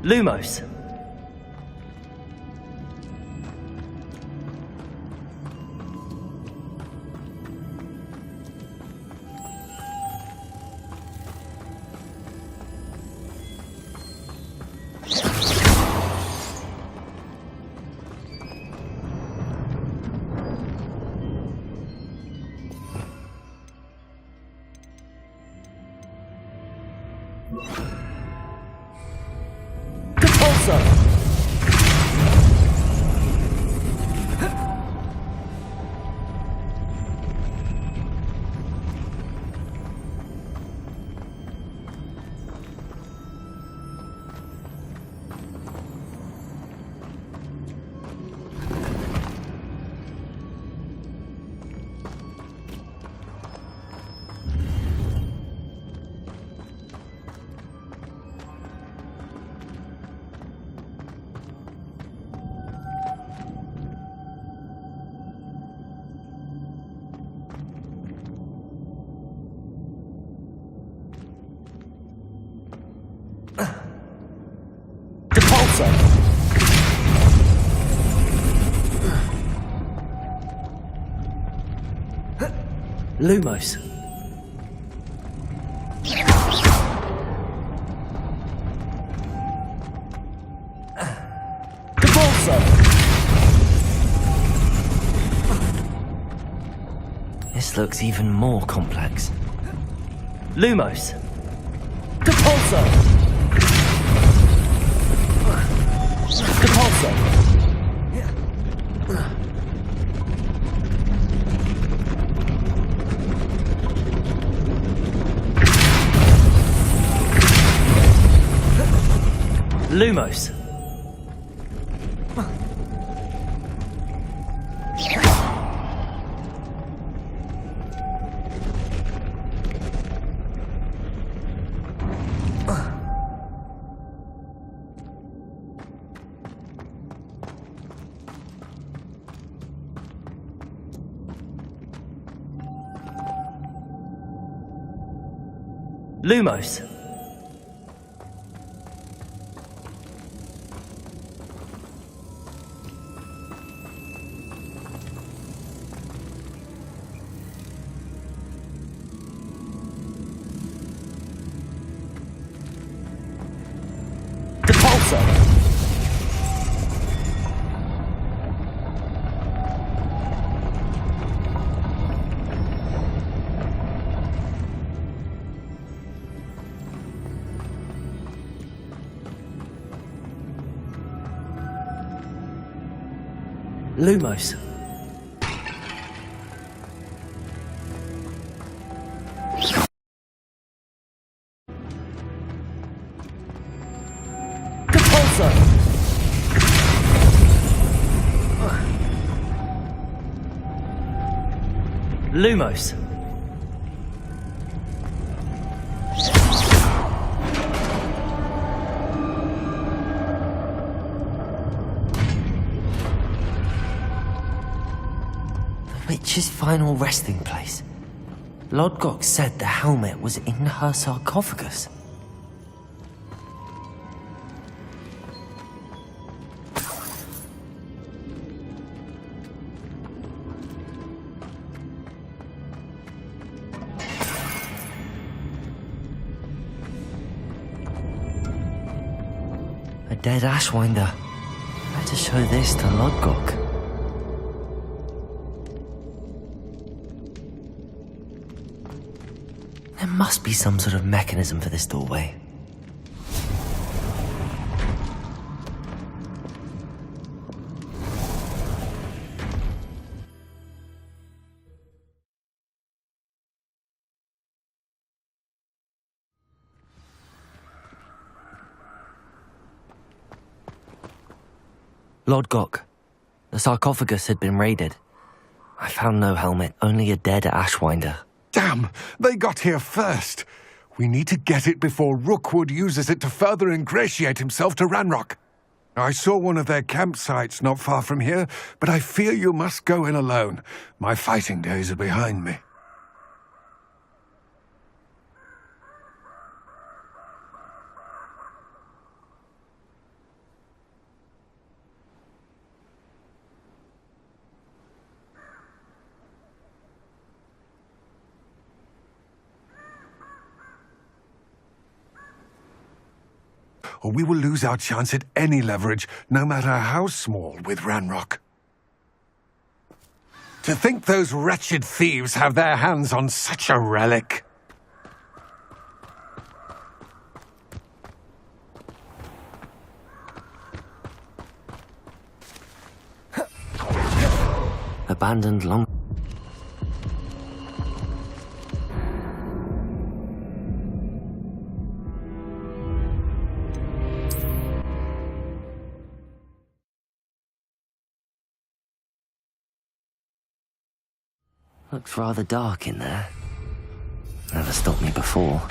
Lumos. Lumos. This looks even more complex. Lumos. Depulso. Depulso. Lumos. Lumos. Lumos. Depulso. Lumos. Witch's final resting place. Lodgok said the helmet was in her sarcophagus. A dead Ashwinder. Better show this to Lodgok. There must be some sort of mechanism for this doorway. Lodgok, the sarcophagus had been raided. I found no helmet, only a dead Ashwinder. Damn! They got here first! We need to get it before Rookwood uses it to further ingratiate himself to Ranrock. I saw one of their campsites not far from here, but I fear you must go in alone. My fighting days are behind me. or we will lose our chance at any leverage, no matter how small, with Ranrock. To think those wretched thieves have their hands on such a relic. Abandoned long... Looks rather dark in there. Never stopped me before.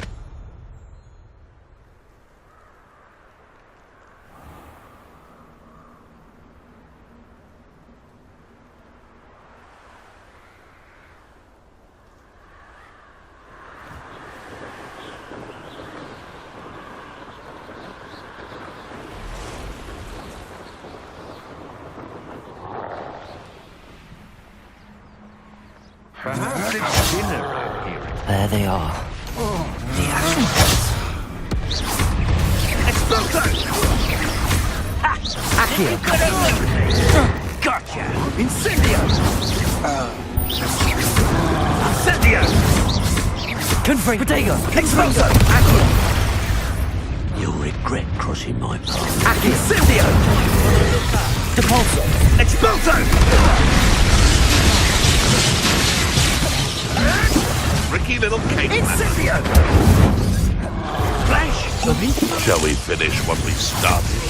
Perhaps it's dinner around here. There they are. The action points. Exploso! Accio! Gotcha! Incendio! Incendio! Confring! Protego! Exploso! Accio! You'll regret crossing my path. Accio! Incendio! Depulso! Exploso! Tricky little caveman. Incendio! Flash! Shall we finish what we started?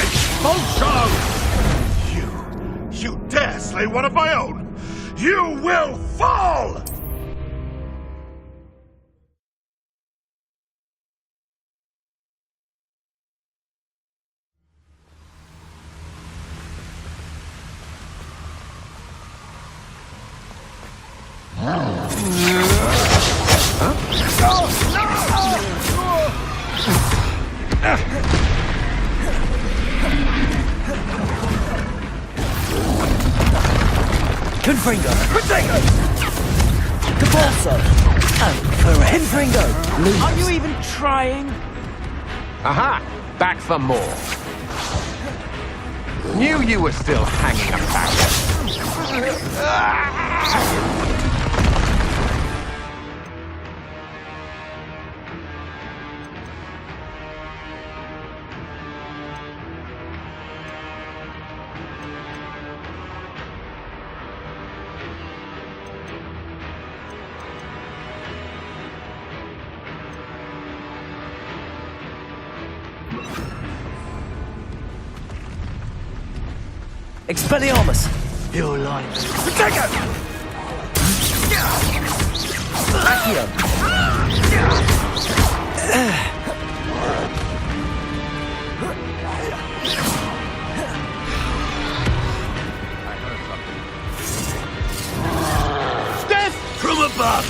Expulso! You dare slay one of my own? You will fall! Confringo! Protego! Depulso! Confringo! Are you even trying? Aha! Back for more. Knew you were still hanging about. Expelliarmus! Your life. Protego! Accio! Death from above!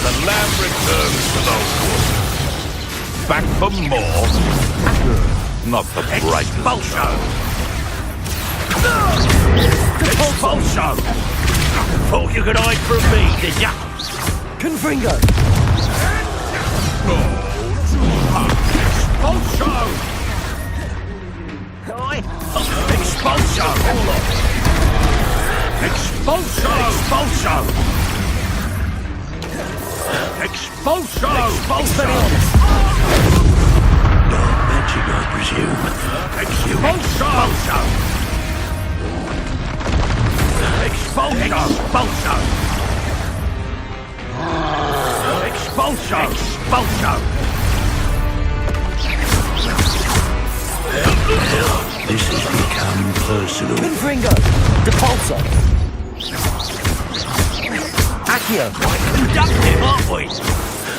The lamb returns to the wood. Back for more? Not the bright Expulso! Expulso! Thought you could hide from me, did ya? Confringo! Expulso! Expulso! Expulso! Expulso! Expulso! Expulso! magic, I presume. Expulso! Expulso! Expulso! Expulso! This has become personal. Confringo! Depulso! Accio! Conductive, aren't we?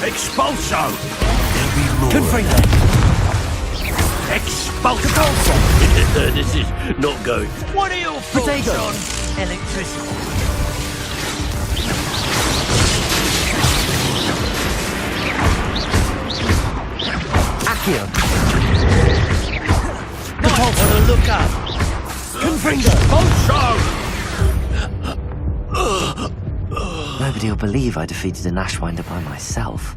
Expulso! There'll be more. Confringo! Expulso! This is not going. What are your thoughts Protego. on electricity? Accio! Might want to look up. Confringo! Expulso! Nobody Nobody'll believe I defeated an Ashwinder by myself.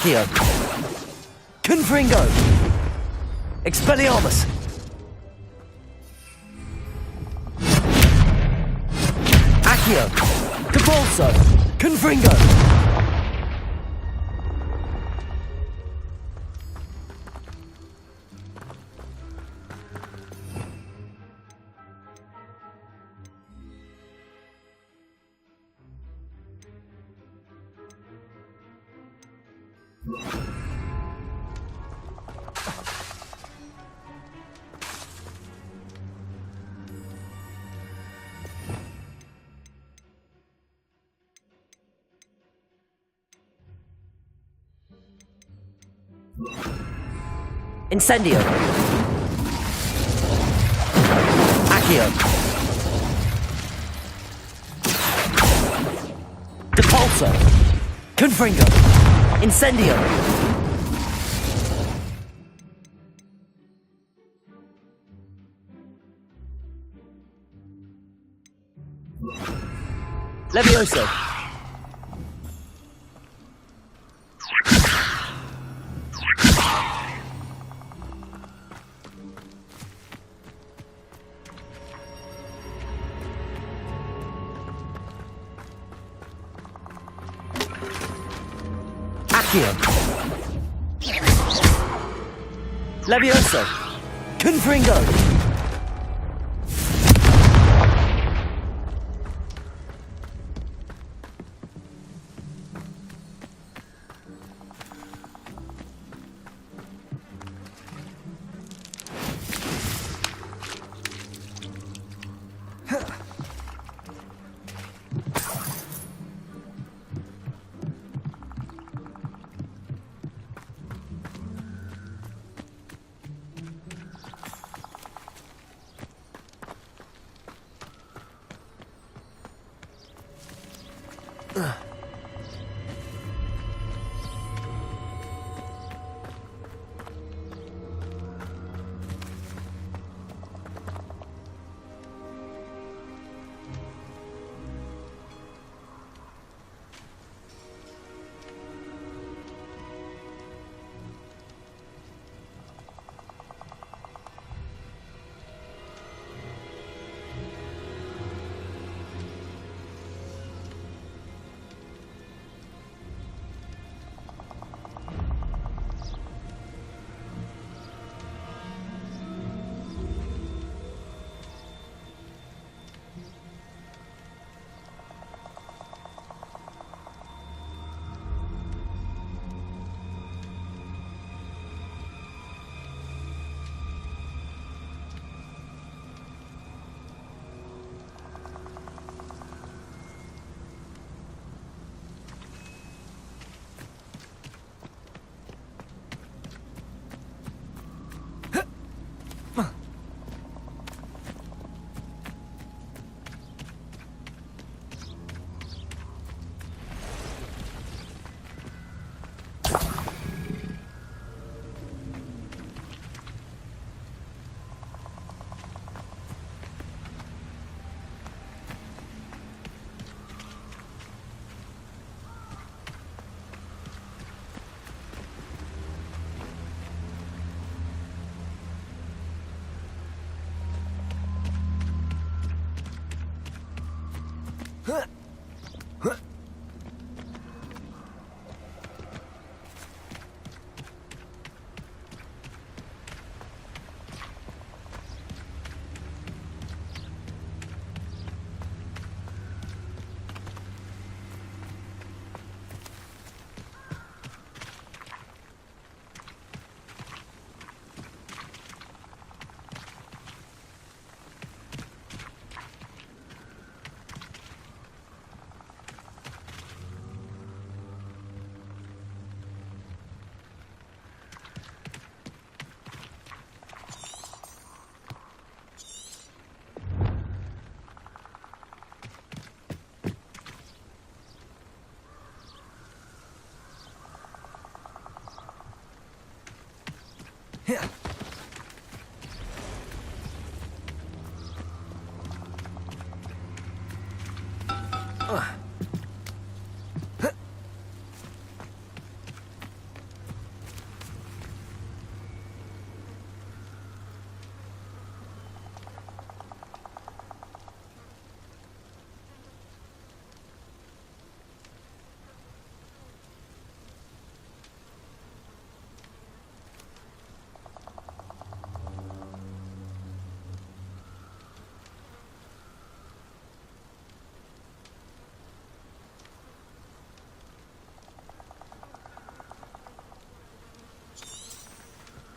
Accio. Confringo. Expelliarmus. Accio. Capolso. Confringo. Incendio. Accio. Depulso. Confringo. Incendio. Levioso. Accio. Levioso. Confringo.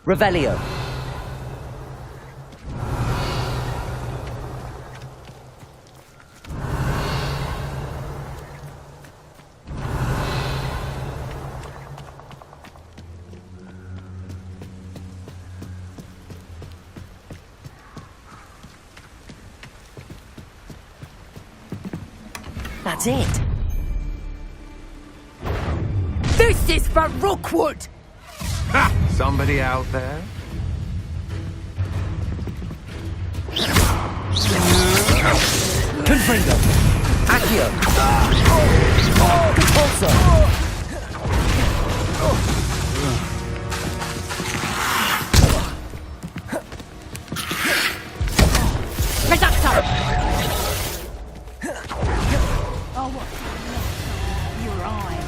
Revelio. That's it. This is for Rookwood! Somebody out there? Confringo. Accio. Compulso. Reducto! Oh, what? Your eyes.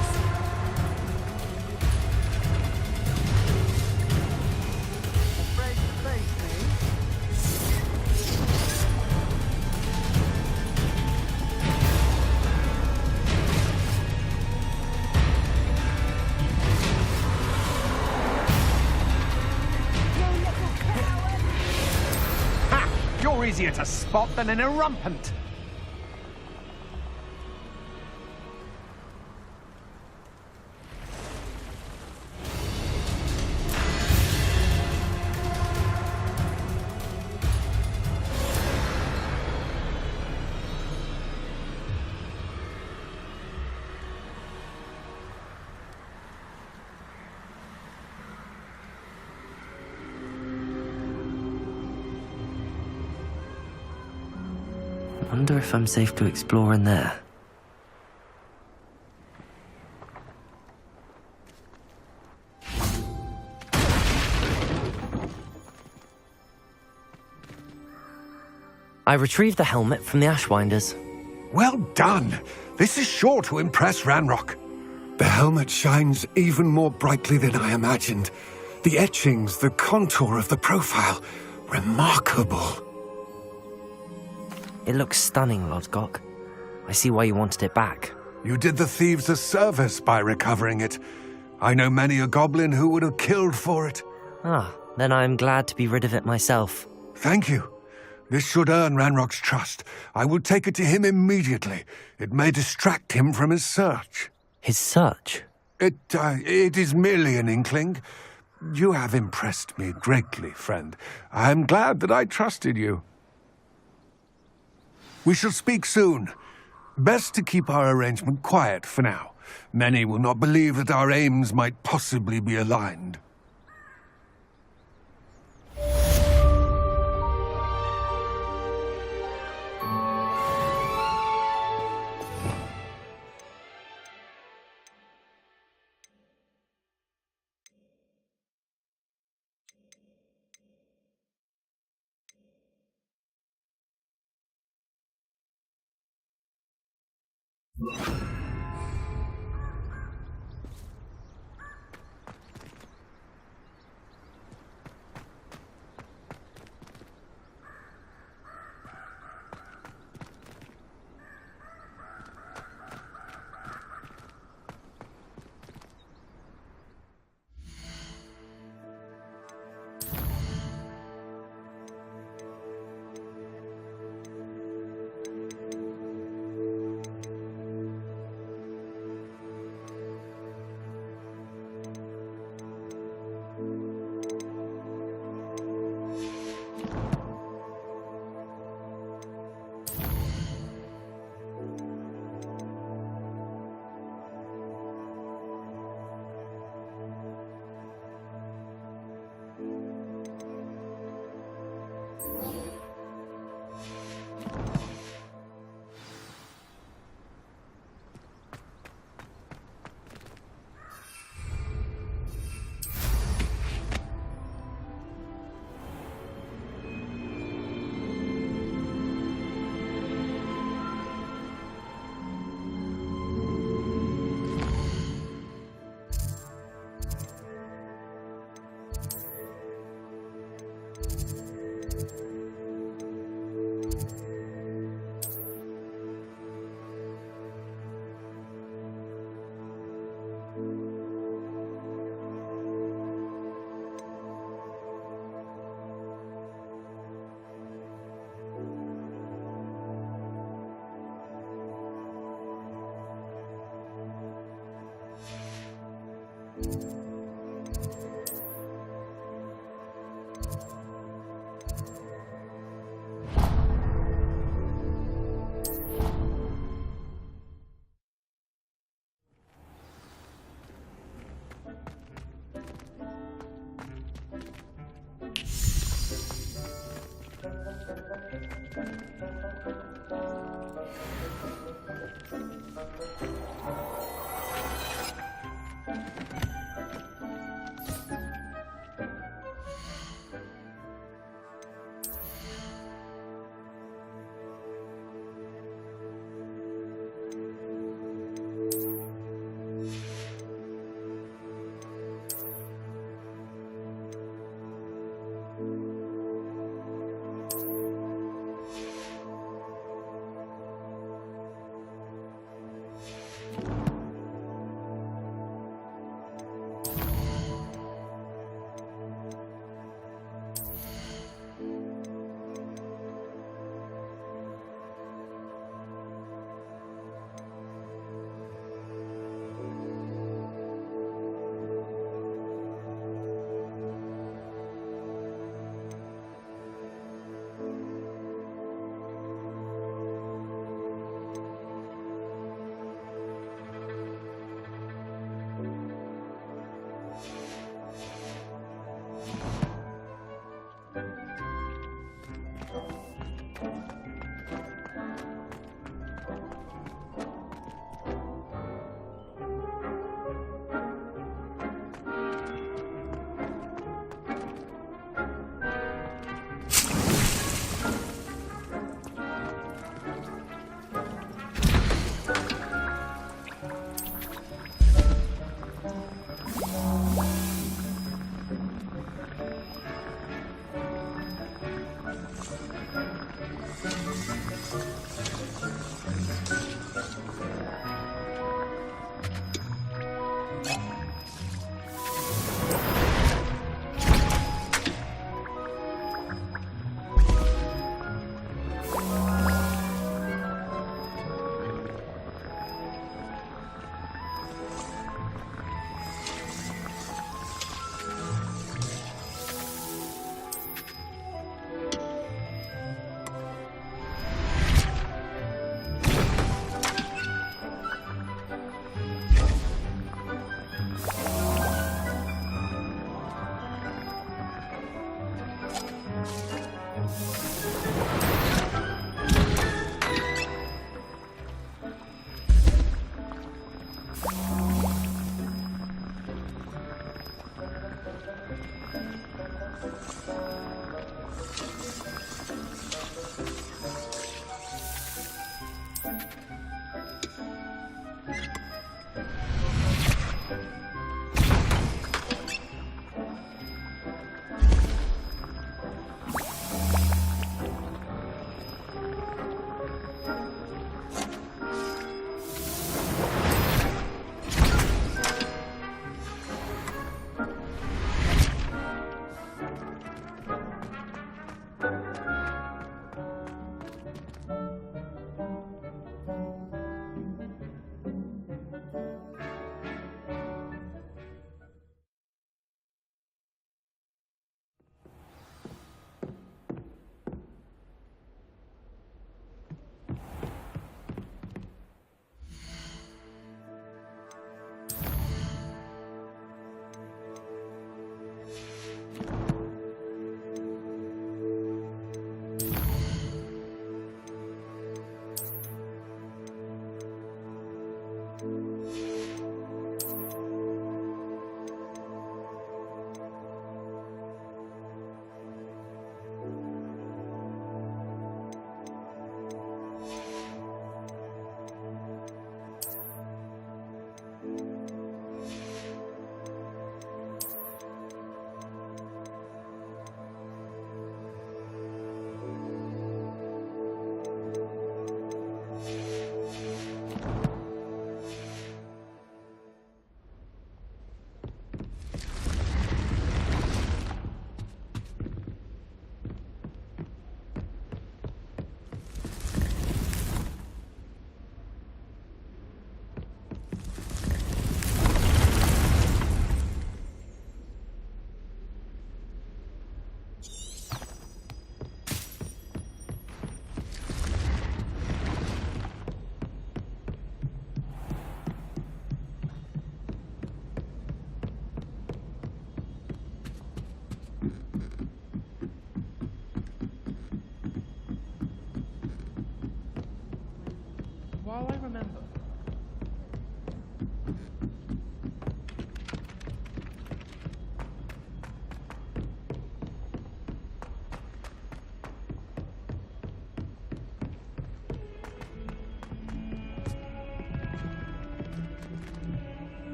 You're easier to spot than an irrumpant. Wonder if I'm safe to explore in there. I retrieved the helmet from the Ashwinders. Well done. This is sure to impress Ranrock. The helmet shines even more brightly than I imagined. The etchings, the contour of the profile. Remarkable. It looks stunning, Lodgok. I see why you wanted it back. You did the thieves a service by recovering it. I know many a goblin who would have killed for it. Ah, then I am glad to be rid of it myself. Thank you. This should earn Ranrock's trust. I will take it to him immediately. It may distract him from his search. His search? It is merely an inkling. You have impressed me greatly, friend. I am glad that I trusted you. We shall speak soon. Best to keep our arrangement quiet for now. Many will not believe that our aims might possibly be aligned.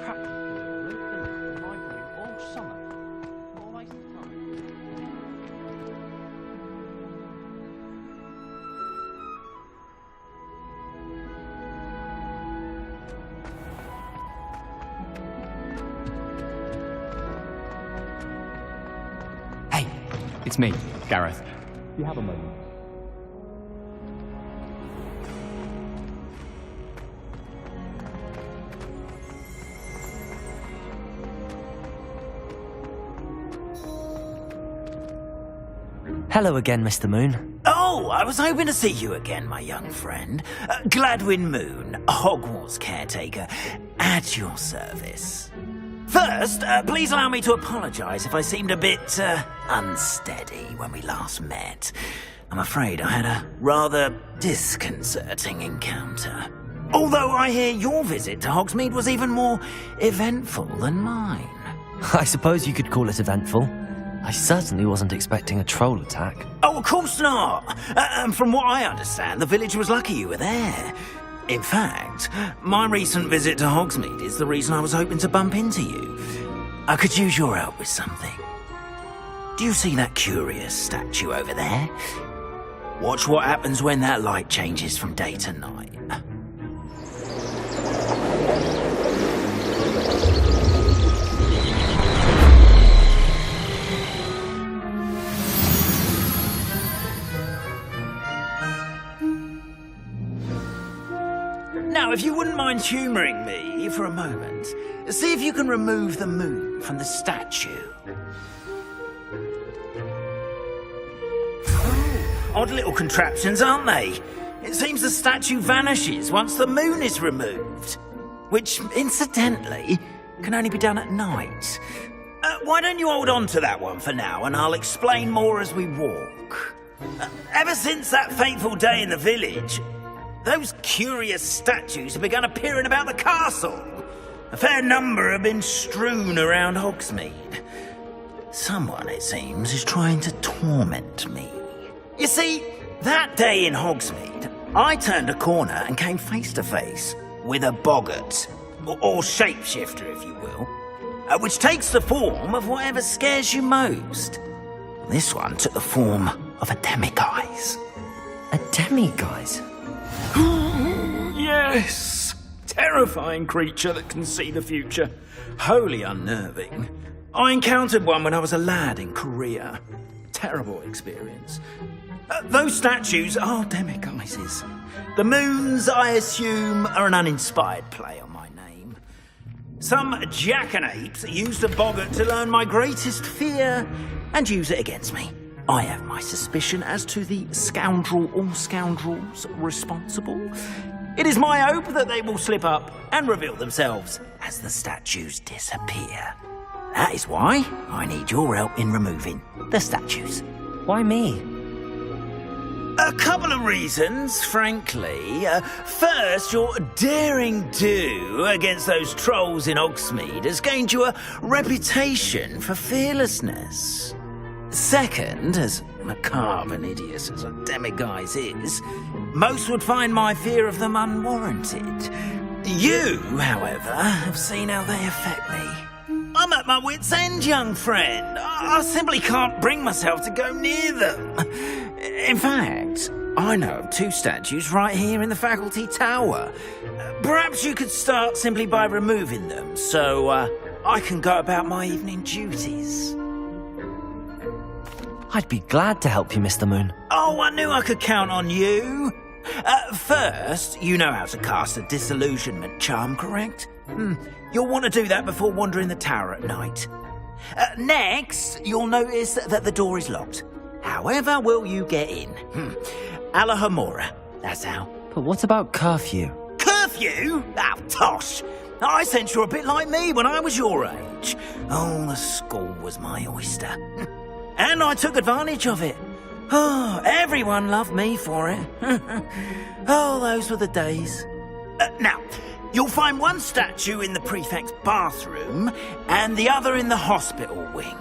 practically lived in my room all summer. All waste of time. Hey, It's me, Gareth. You have a moment. hello again, Mr. Moon. Oh, I was hoping to see you again, my young friend. Gladwin Moon, Hogwarts caretaker, at your service. First, please allow me to apologise if I seemed a bit unsteady when we last met. I'm afraid I had a rather disconcerting encounter. Although I hear your visit to Hogsmeade was even more eventful than mine. I suppose you could call it eventful. I certainly wasn't expecting a troll attack. Oh, of course not. And from what I understand, the village was lucky you were there. In fact, my recent visit to Hogsmeade is the reason I was hoping to bump into you. I could use your help with something. Do you see that curious statue over there? Watch what happens when that light changes from day to night. Now, if you wouldn't mind humouring me for a moment, see if you can remove the moon from the statue. Oh, odd little contraptions, aren't they? It seems the statue vanishes once the moon is removed. Which, incidentally, can only be done at night. Why don't you hold on to that one for now, and I'll explain more as we walk. Ever since that fateful day in the village, those curious statues have begun appearing about the castle. A fair number have been strewn around Hogsmeade. Someone, it seems, is trying to torment me. You see, that day in Hogsmeade, I turned a corner and came face to face with a boggart, or shapeshifter, if you will, which takes the form of whatever scares you most. This one took the form of a demiguise. A demiguise? Yes! Terrifying creature that can see the future. Wholly unnerving. I encountered one when I was a lad in Korea. Terrible experience. Those statues are demiguises. The moons, I assume, are an uninspired play on my name. Some jackanapes used a boggart to learn my greatest fear and use it against me. I have my suspicion as to the scoundrel or scoundrels responsible. It is my hope that they will slip up and reveal themselves as the statues disappear. That is why I need your help in removing the statues. Why me? A couple of reasons, frankly. First, your daring do against those trolls in Hogsmeade has gained you a reputation for fearlessness. Second, as macabre and hideous as a demiguise is, most would find my fear of them unwarranted. You, however, have seen how they affect me. I'm at my wit's end, young friend. I simply can't bring myself to go near them. In fact, I know of two statues right here in the faculty tower. Perhaps you could start simply by removing them, so I can go about my evening duties. I'd be glad to help you, Mr. Moon. Oh, I knew I could count on you. First, you know how to cast a disillusionment charm, correct? You'll want to do that before wandering the tower at night. Next, you'll notice that the door is locked. However will you get in? Alahomora, that's how. But what about curfew? Curfew? Oh, tosh. I sense you're a bit like me when I was your age. Oh, the school was my oyster. And I took advantage of it. Oh, everyone loved me for it. Oh, those were the days. Now, you'll find one statue in the prefect's bathroom and the other in the hospital wing.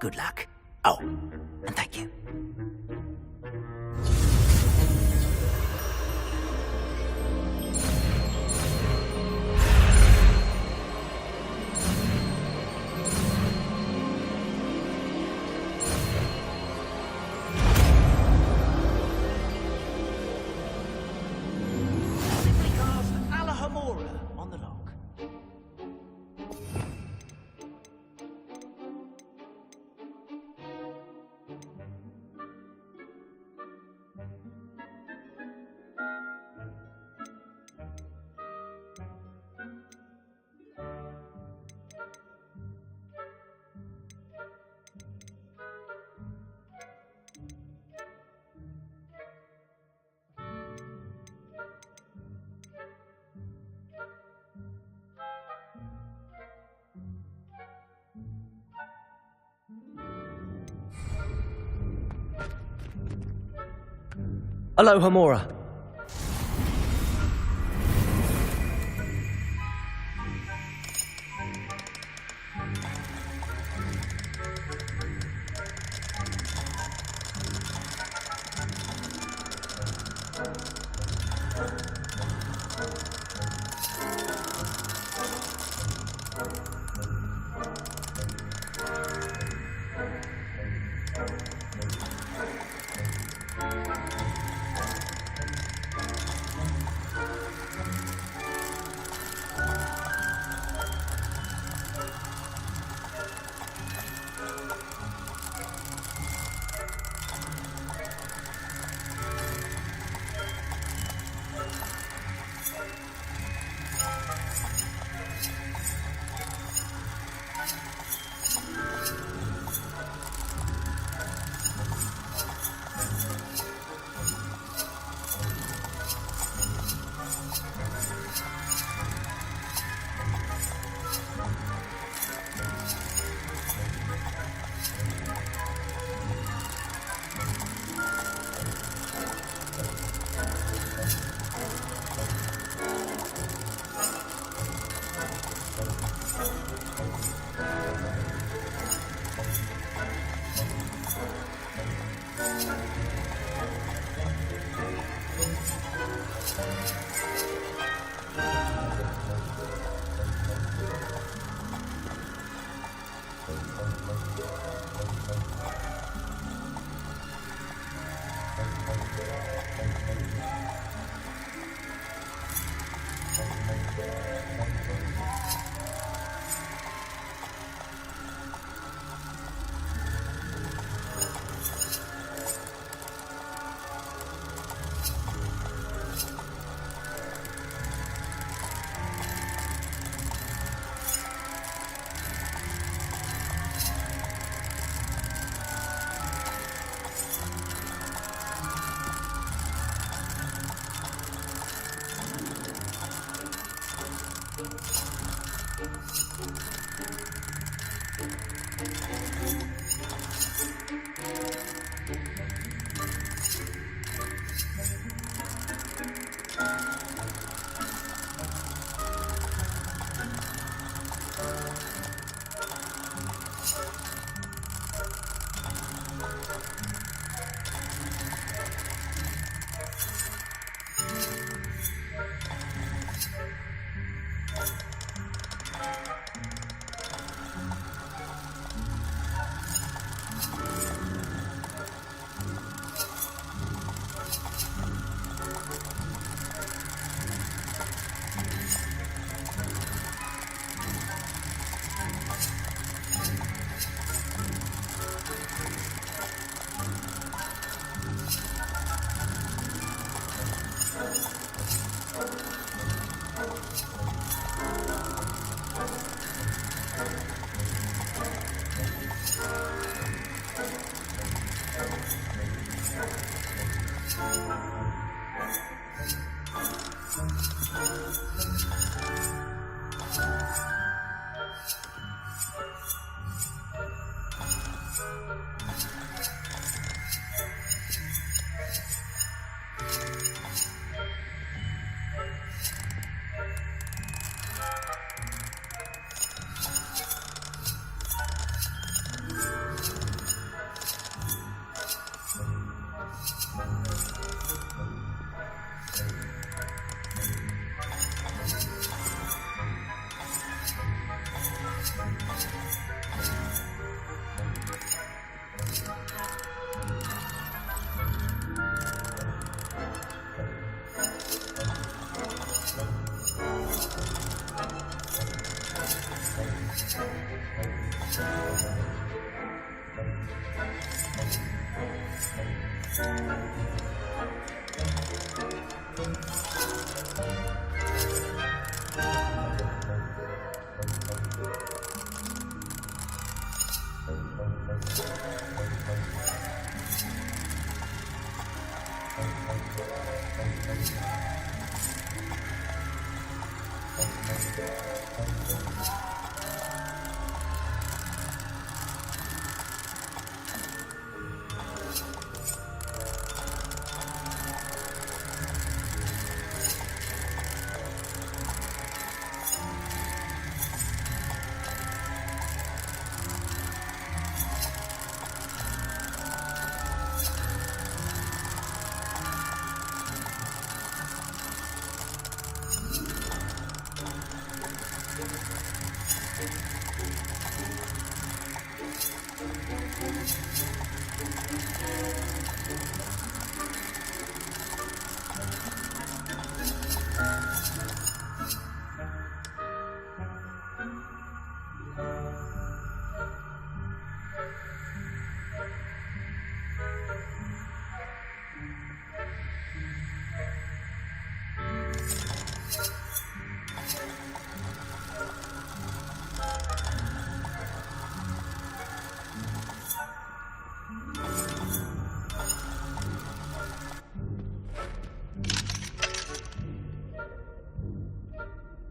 Good luck. Oh, and thank you. Aloha Mora.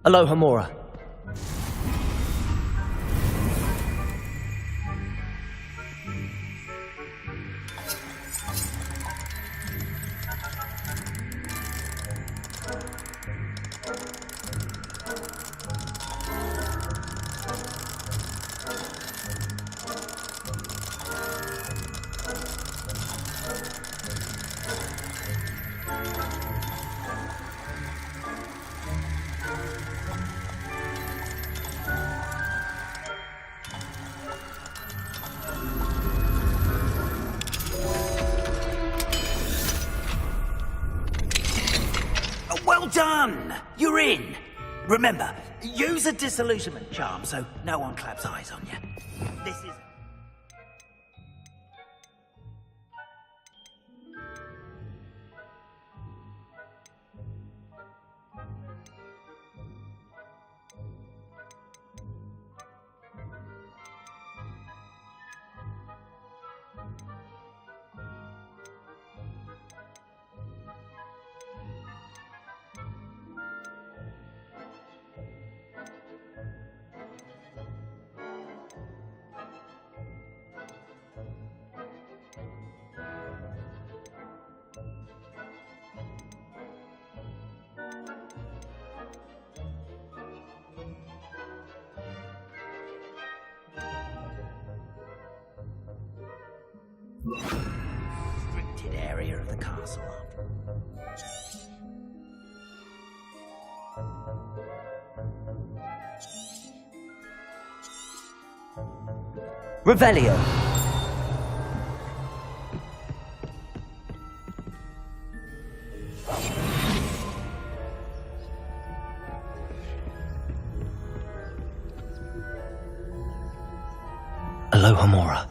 Aloha Mora. Well done! You're in! Remember, use a disillusionment charm so no one claps eyes on you. This is... restricted area of the castle. Revelio. Aloha Mora.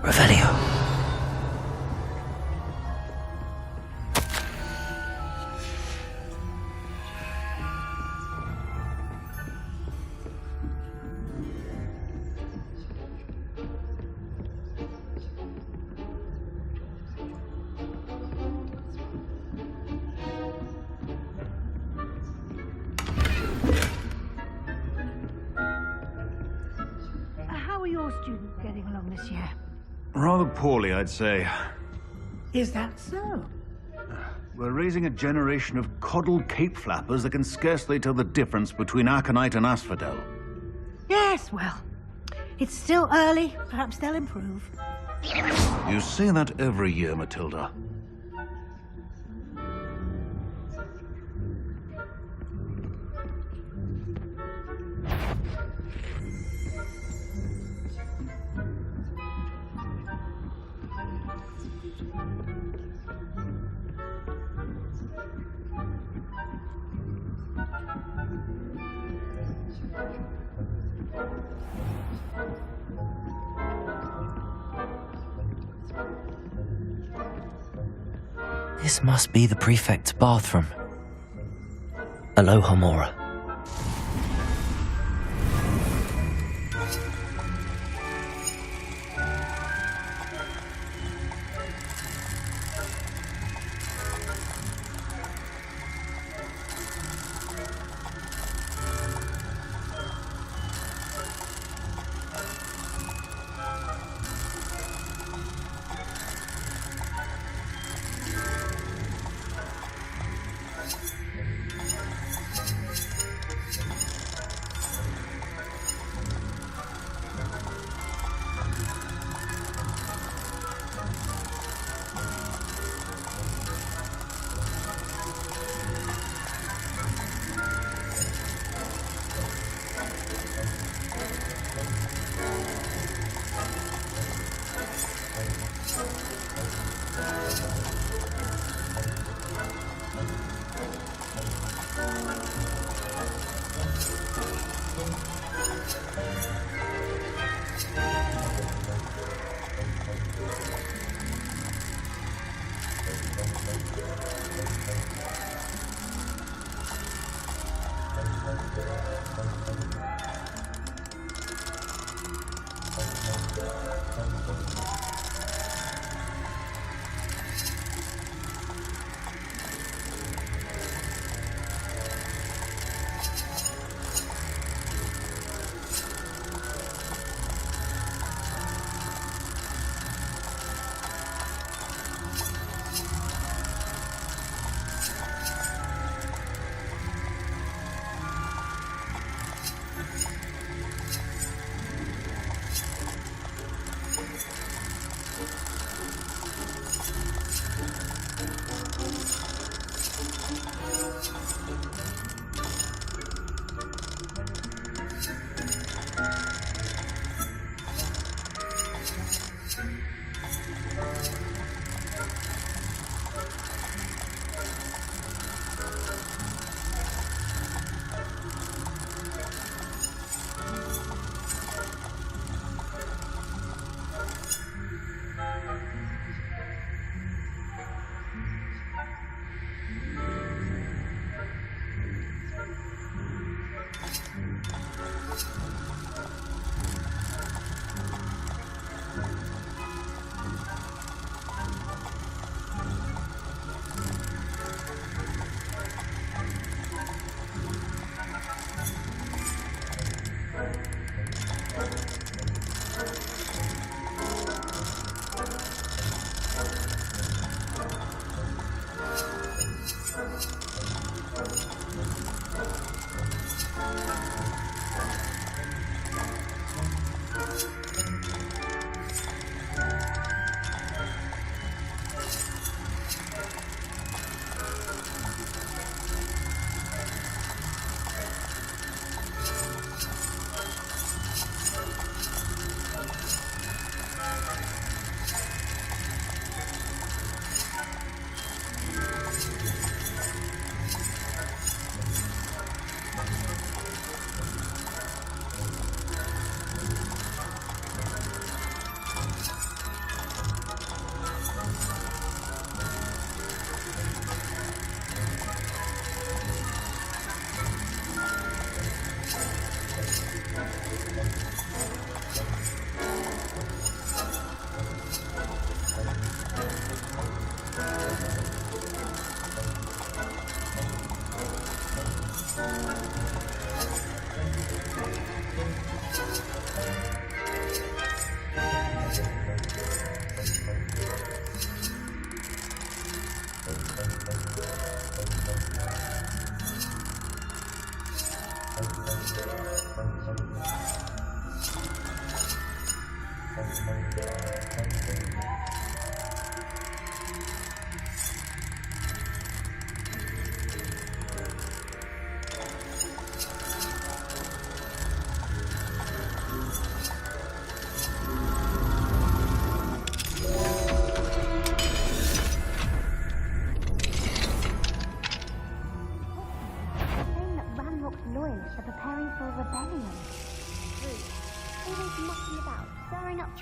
Revelio. How are your students getting along this year? Rather poorly, I'd say. Is that so? We're raising a generation of coddled cape flappers that can scarcely tell the difference between aconite and asphodel. Yes, well, it's still early. Perhaps they'll improve. You say that every year, Matilda. This must be the prefect's bathroom. Aloha Mora.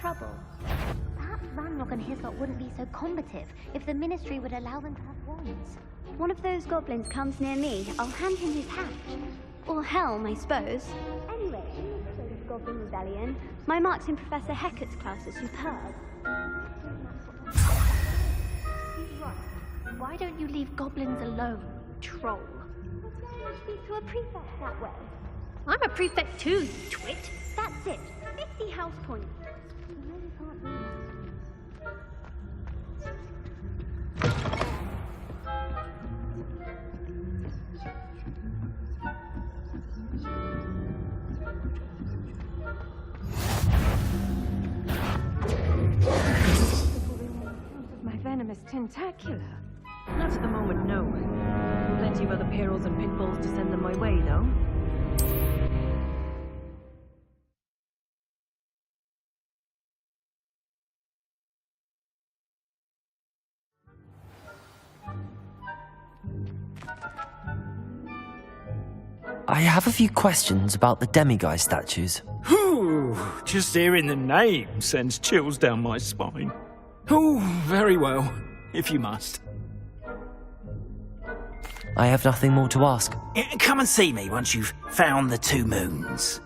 trouble. Perhaps Ranrock and his lot wouldn't be so combative if the Ministry would allow them to have wands. One of those goblins comes near me, I'll hand him his hat. Or helm, I suppose. Anyway, in this episode of Goblin Rebellion, my marks in Professor Hecat's class are superb. He's right. Why don't you leave goblins alone, troll? That's why I speak to a prefect that way. I'm a prefect too, you twit. That's it. 50 house points. You really can't do that. My venomous tentacular. Not at the moment, no. Plenty of other perils and pitfalls to send them my way, though. I have a few questions about the demiguise statues. Whew, just hearing the name sends chills down my spine. Oh, very well, if you must. I have nothing more to ask. Come and see me once you've found the 2 moons.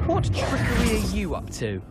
What trickery are you up to?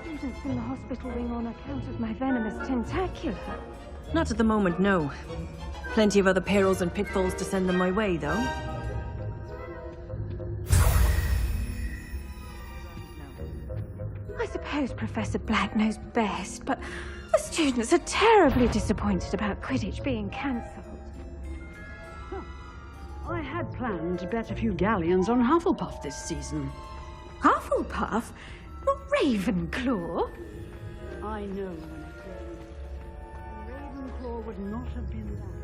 Students in the hospital wing on account of my venomous tentacular. Not at the moment, no. Plenty of other perils and pitfalls to send them my way, though. I suppose Professor Black knows best, but the students are terribly disappointed about Quidditch being cancelled. I had planned to bet a few galleons on Hufflepuff this season. Hufflepuff? Not Ravenclaw? I know when I did. Ravenclaw would not have been that.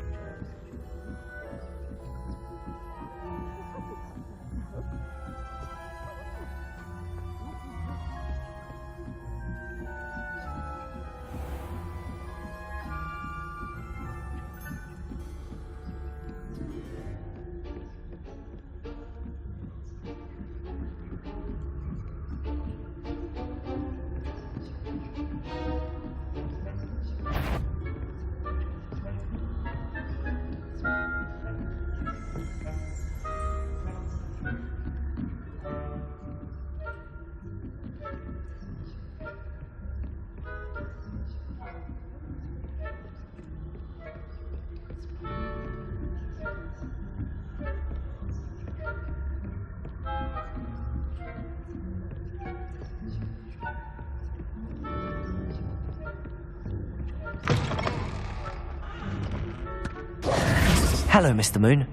Hello, Mr. Moon.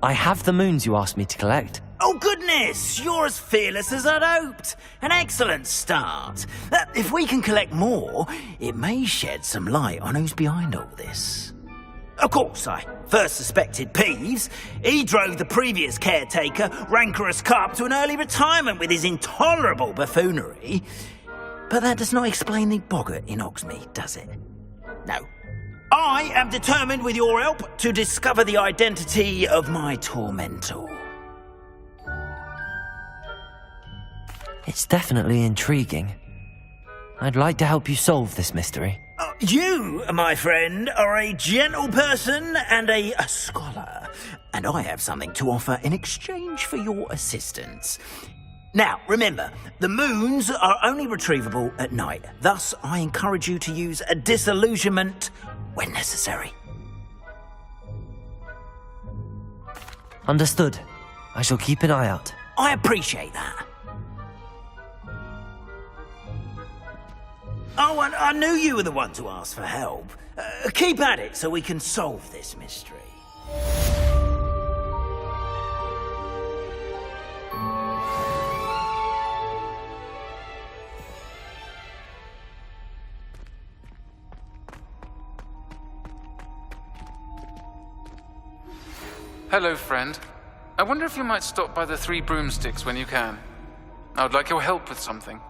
I have the moons you asked me to collect. Oh, goodness! You're as fearless as I'd hoped. An excellent start. If we can collect more, it may shed some light on who's behind all this. Of course, I first suspected Peeves. He drove the previous caretaker, Rancorous Carp, to an early retirement with his intolerable buffoonery. But that does not explain the boggart in Hogsmeade, does it? No. I am determined, with your help, to discover the identity of my tormentor. It's definitely intriguing. I'd like to help you solve this mystery. You, my friend, are a gentle person and a scholar, and I have something to offer in exchange for your assistance. Now, remember, the moons are only retrievable at night. Thus, I encourage you to use a disillusionment when necessary. Understood. I shall keep an eye out. I appreciate that. Oh, and I knew you were the one to ask for help. Keep at it so we can solve this mystery. Hello, friend. I wonder if you might stop by the Three Broomsticks when you can. I would like your help with something.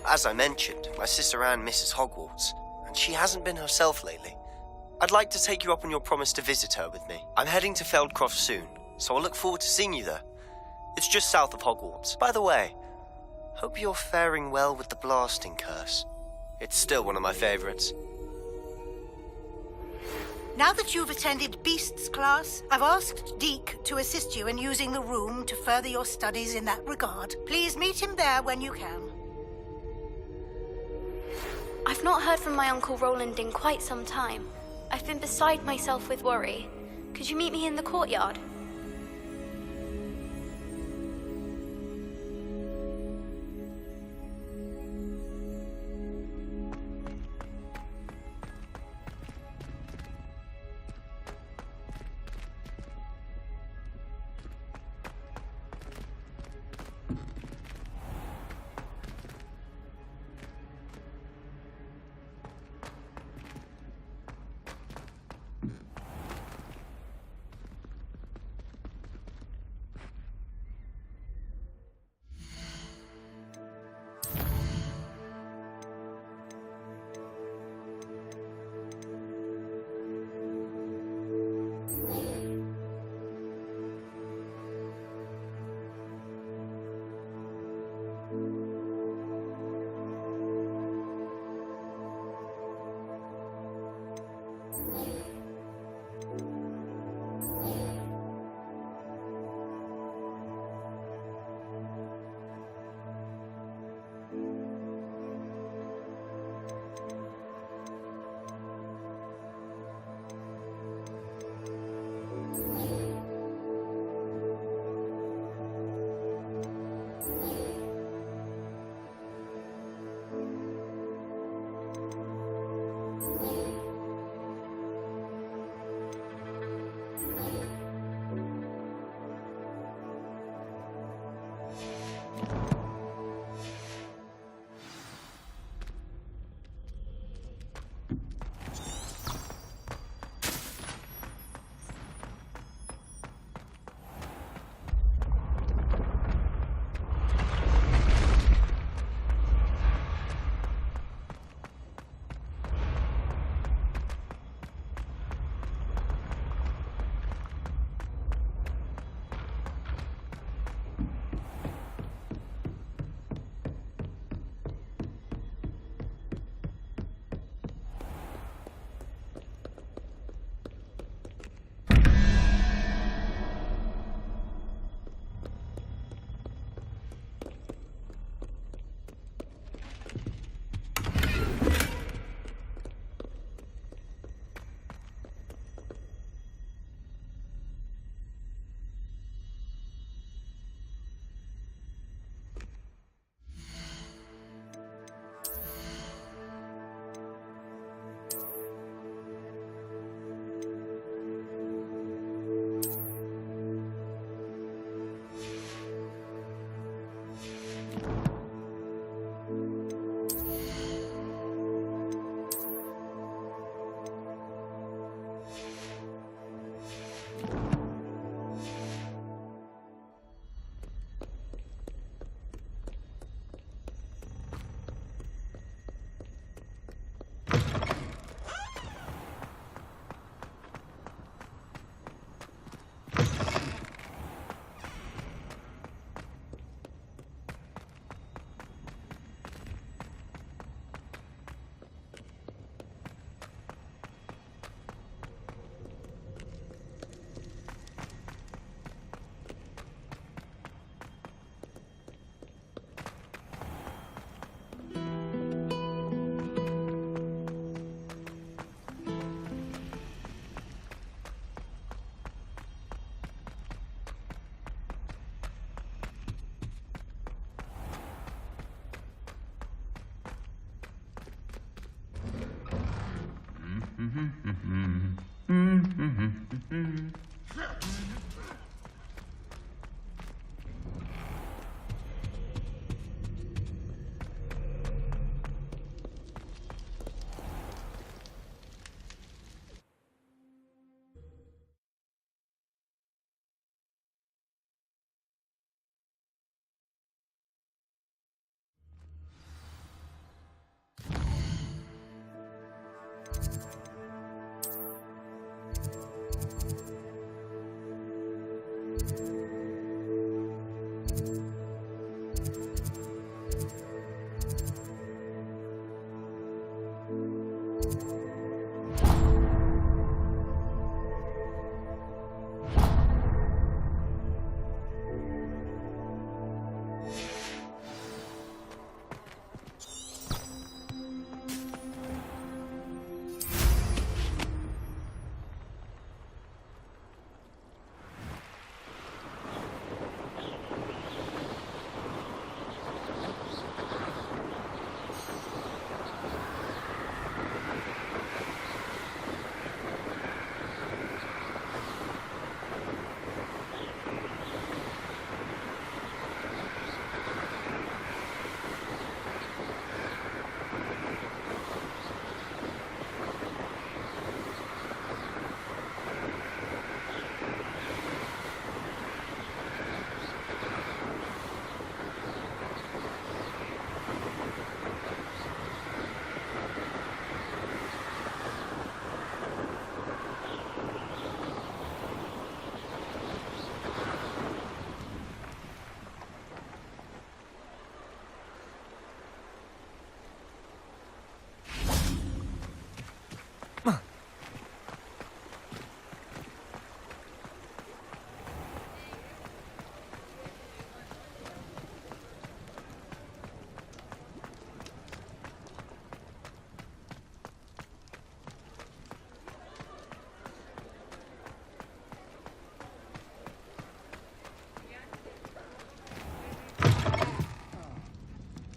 As I mentioned, my sister Anne misses Hogwarts, and she hasn't been herself lately. I'd like to take you up on your promise to visit her with me. I'm heading to Feldcroft soon, so I look forward to seeing you there. It's just south of Hogwarts. By the way, hope you're faring well with the blasting curse. It's still one of my favorites. Now that you've attended Beasts class, I've asked Deke to assist you in using the room to further your studies in that regard. Please meet him there when you can. I've not heard from my Uncle Roland in quite some time. I've been beside myself with worry. Could you meet me in the courtyard?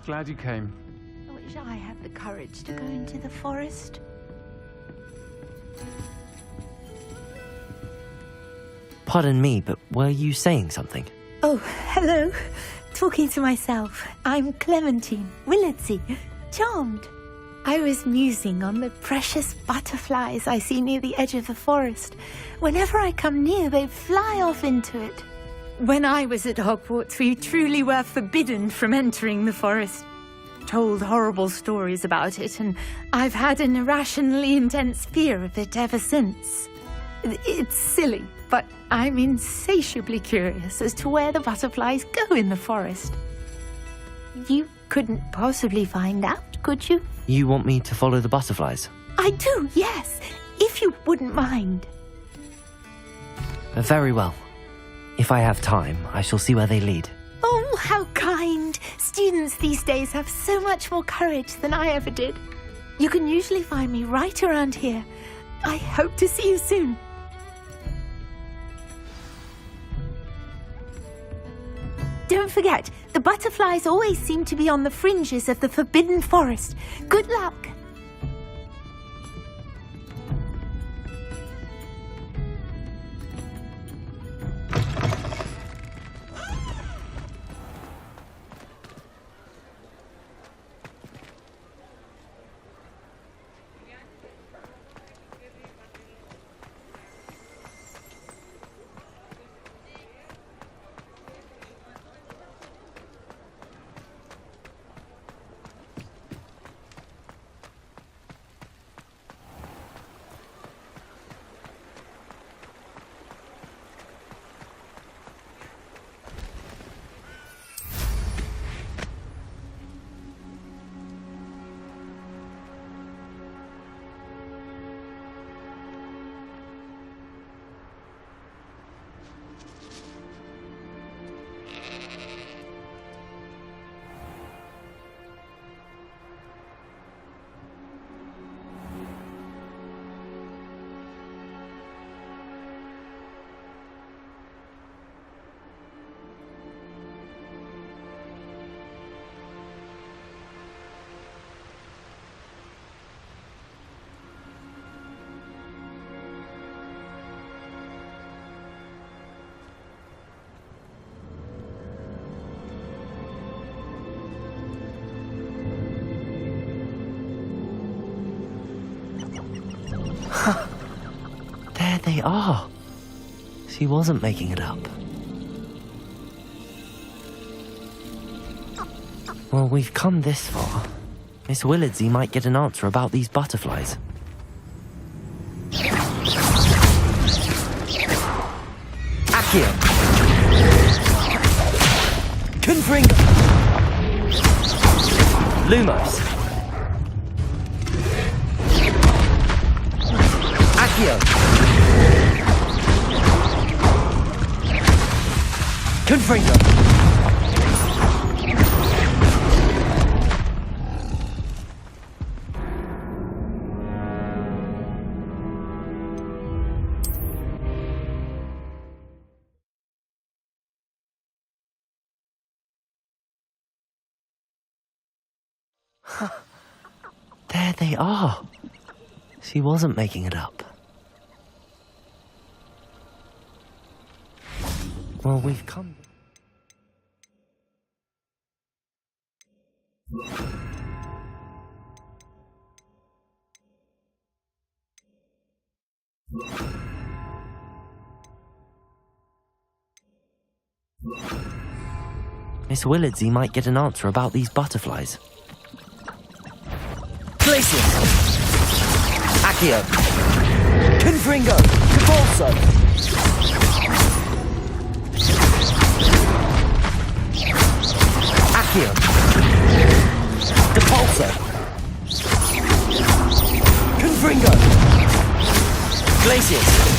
Glad you came. I wish I had the courage to go into the forest. Pardon me, but were you saying something? Oh, hello. Talking to myself. I'm Clementine Willardsey. Charmed. I was musing on the precious butterflies I see near the edge of the forest. Whenever I come near, they fly off into it. When I was at Hogwarts, we truly were forbidden from entering the forest. Told horrible stories about it, and I've had an irrationally intense fear of it ever since. It's silly, but I'm insatiably curious as to where the butterflies go in the forest. You couldn't possibly find out, could you? You want me to follow the butterflies? I do, yes, if you wouldn't mind. Very well. If I have time, I shall see where they lead. Oh, how kind! Students these days have so much more courage than I ever did. You can usually find me right around here. I hope to see you soon. Don't forget, the butterflies always seem to be on the fringes of the Forbidden Forest. Good luck! There they are. She wasn't making it up. Well, we've come this far. Miss Willardsey might get an answer about these butterflies. Accio! Confringo! Lumos! Accio! Confringo! There they are. She wasn't making it up. Well, we've come. Miss Willardsey might get an answer about these butterflies. Glacius! Accio! Confringo! Capulso! Accio! Capulso! Confringo! Glacius!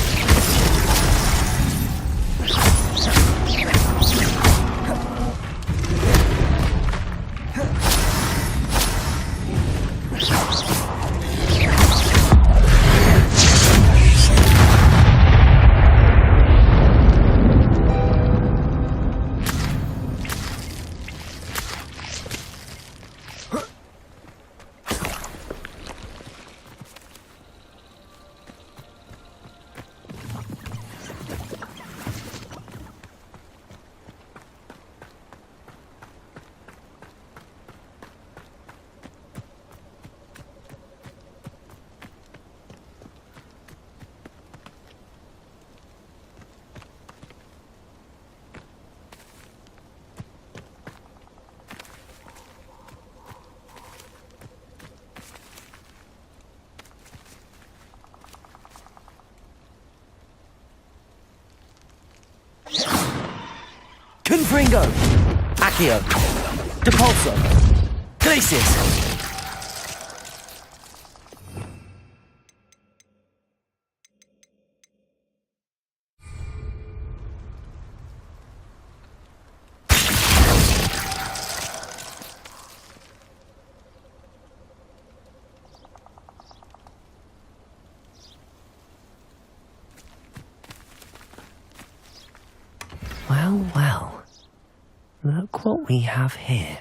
Confringo! Accio! Depulso! Glacius! Well, well. Look what we have here.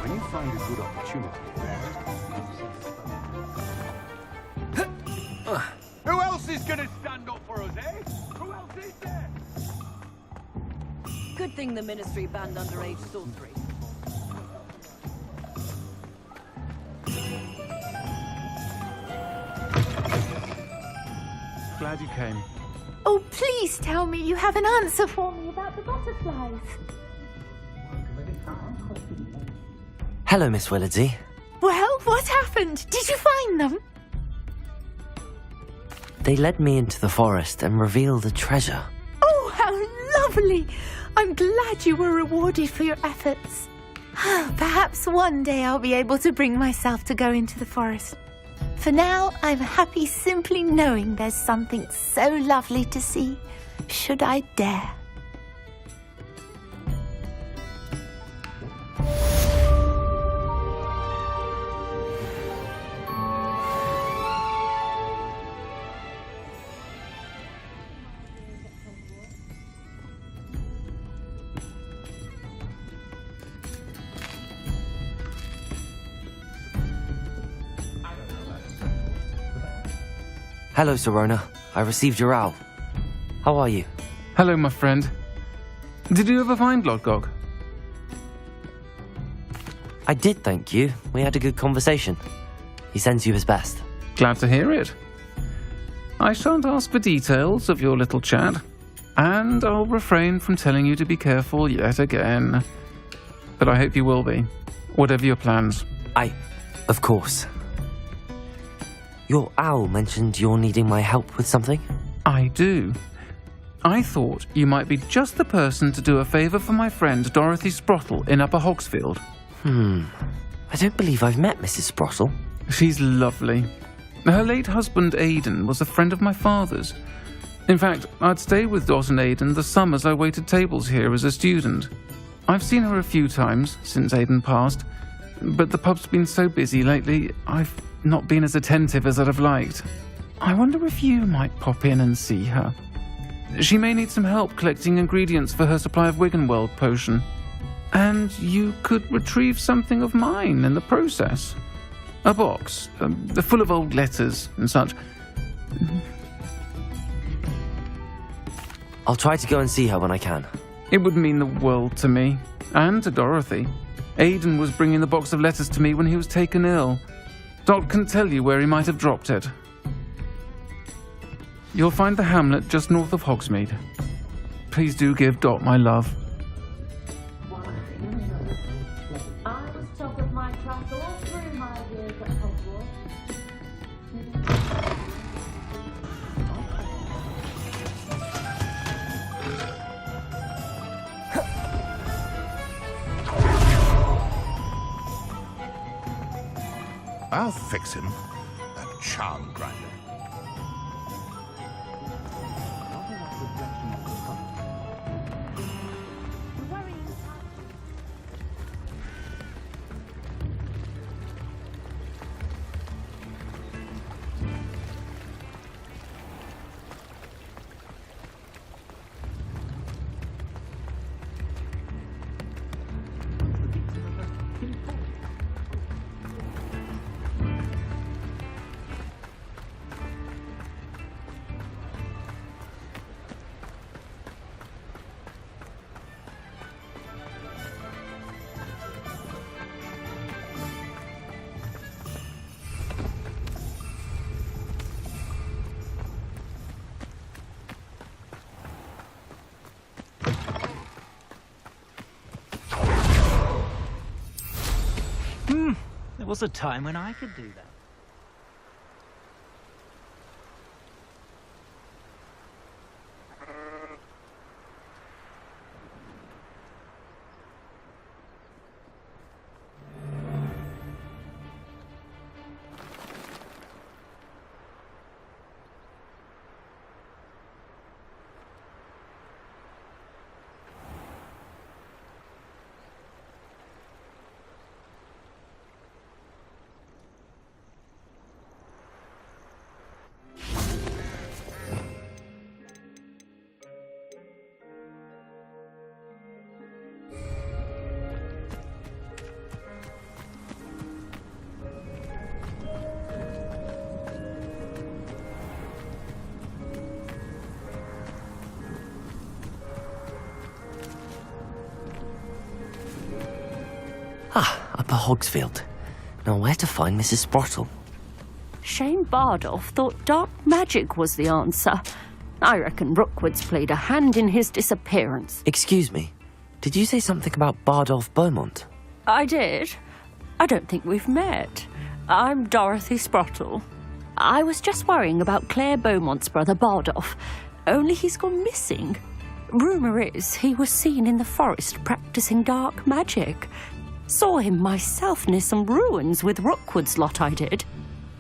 When you find a good opportunity, who else is going to stand up for us, eh? Who else is there? Good thing the Ministry banned underage sorcery. Glad you came. Oh, please tell me you have an answer for me about the butterflies. Hello, Miss Willardsey. Well, what happened? Did you find them? They led me into the forest and revealed a treasure. Oh, how lovely! I'm glad you were rewarded for your efforts. Perhaps one day I'll be able to bring myself to go into the forest. For now, I'm happy simply knowing there's something so lovely to see, should I dare. Hello, Sirona. I received your owl. How are you? Hello, my friend. Did you ever find Lodgok? I did, thank you. We had a good conversation. He sends you his best. Glad to hear it. I shan't ask for details of your little chat, and I'll refrain from telling you to be careful yet again. But I hope you will be, whatever your plans. Of course. Your owl mentioned you're needing my help with something? I do. I thought you might be just the person to do a favour for my friend Dorothy Sprottle in Upper Hogsfield. I don't believe I've met Mrs. Sprottle. She's lovely. Her late husband Aidan was a friend of my father's. In fact, I'd stay with Dot and Aidan the summers I waited tables here as a student. I've seen her a few times since Aidan passed, but the pub's been so busy lately, I've not been as attentive as I'd have liked. I wonder if you might pop in and see her. She may need some help collecting ingredients for her supply of Wiggenweld potion. And you could retrieve something of mine in the process. A box, full of old letters and such. I'll try to go and see her when I can. It would mean the world to me, and to Dorothy. Aidan was bringing the box of letters to me when he was taken ill. Dot can tell you where he might have dropped it. You'll find the hamlet just north of Hogsmeade. Please do give Dot my love. I was top of my class all through my years at Hogwarts. I'll fix him. That charm grinder. There was a time when I could do that. Upper Hogsfield. Now where to find Mrs. Sprottle? Shane Bardolph thought dark magic was the answer. I reckon Rookwood's played a hand in his disappearance. Excuse me, did you say something about Bardolph Beaumont? I did. I don't think we've met. I'm Dorothy Sprottle. I was just worrying about Claire Beaumont's brother Bardolph, only he's gone missing. Rumour is he was seen in the forest practicing dark magic. Saw him myself near some ruins with Rookwood's lot I did.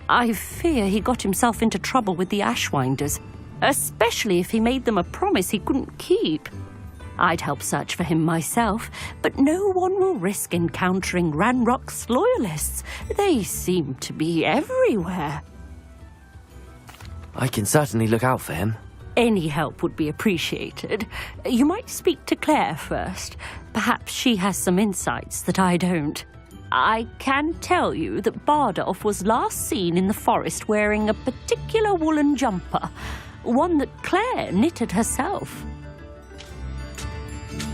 I fear he got himself into trouble with the Ashwinders, especially if he made them a promise he couldn't keep. I'd help search for him myself, but no one will risk encountering Ranrock's loyalists. They seem to be everywhere. I can certainly look out for him. Any help would be appreciated. You might speak to Claire first. Perhaps she has some insights that I don't. I can tell you that Bardolph was last seen in the forest wearing a particular woolen jumper, one that Claire knitted herself.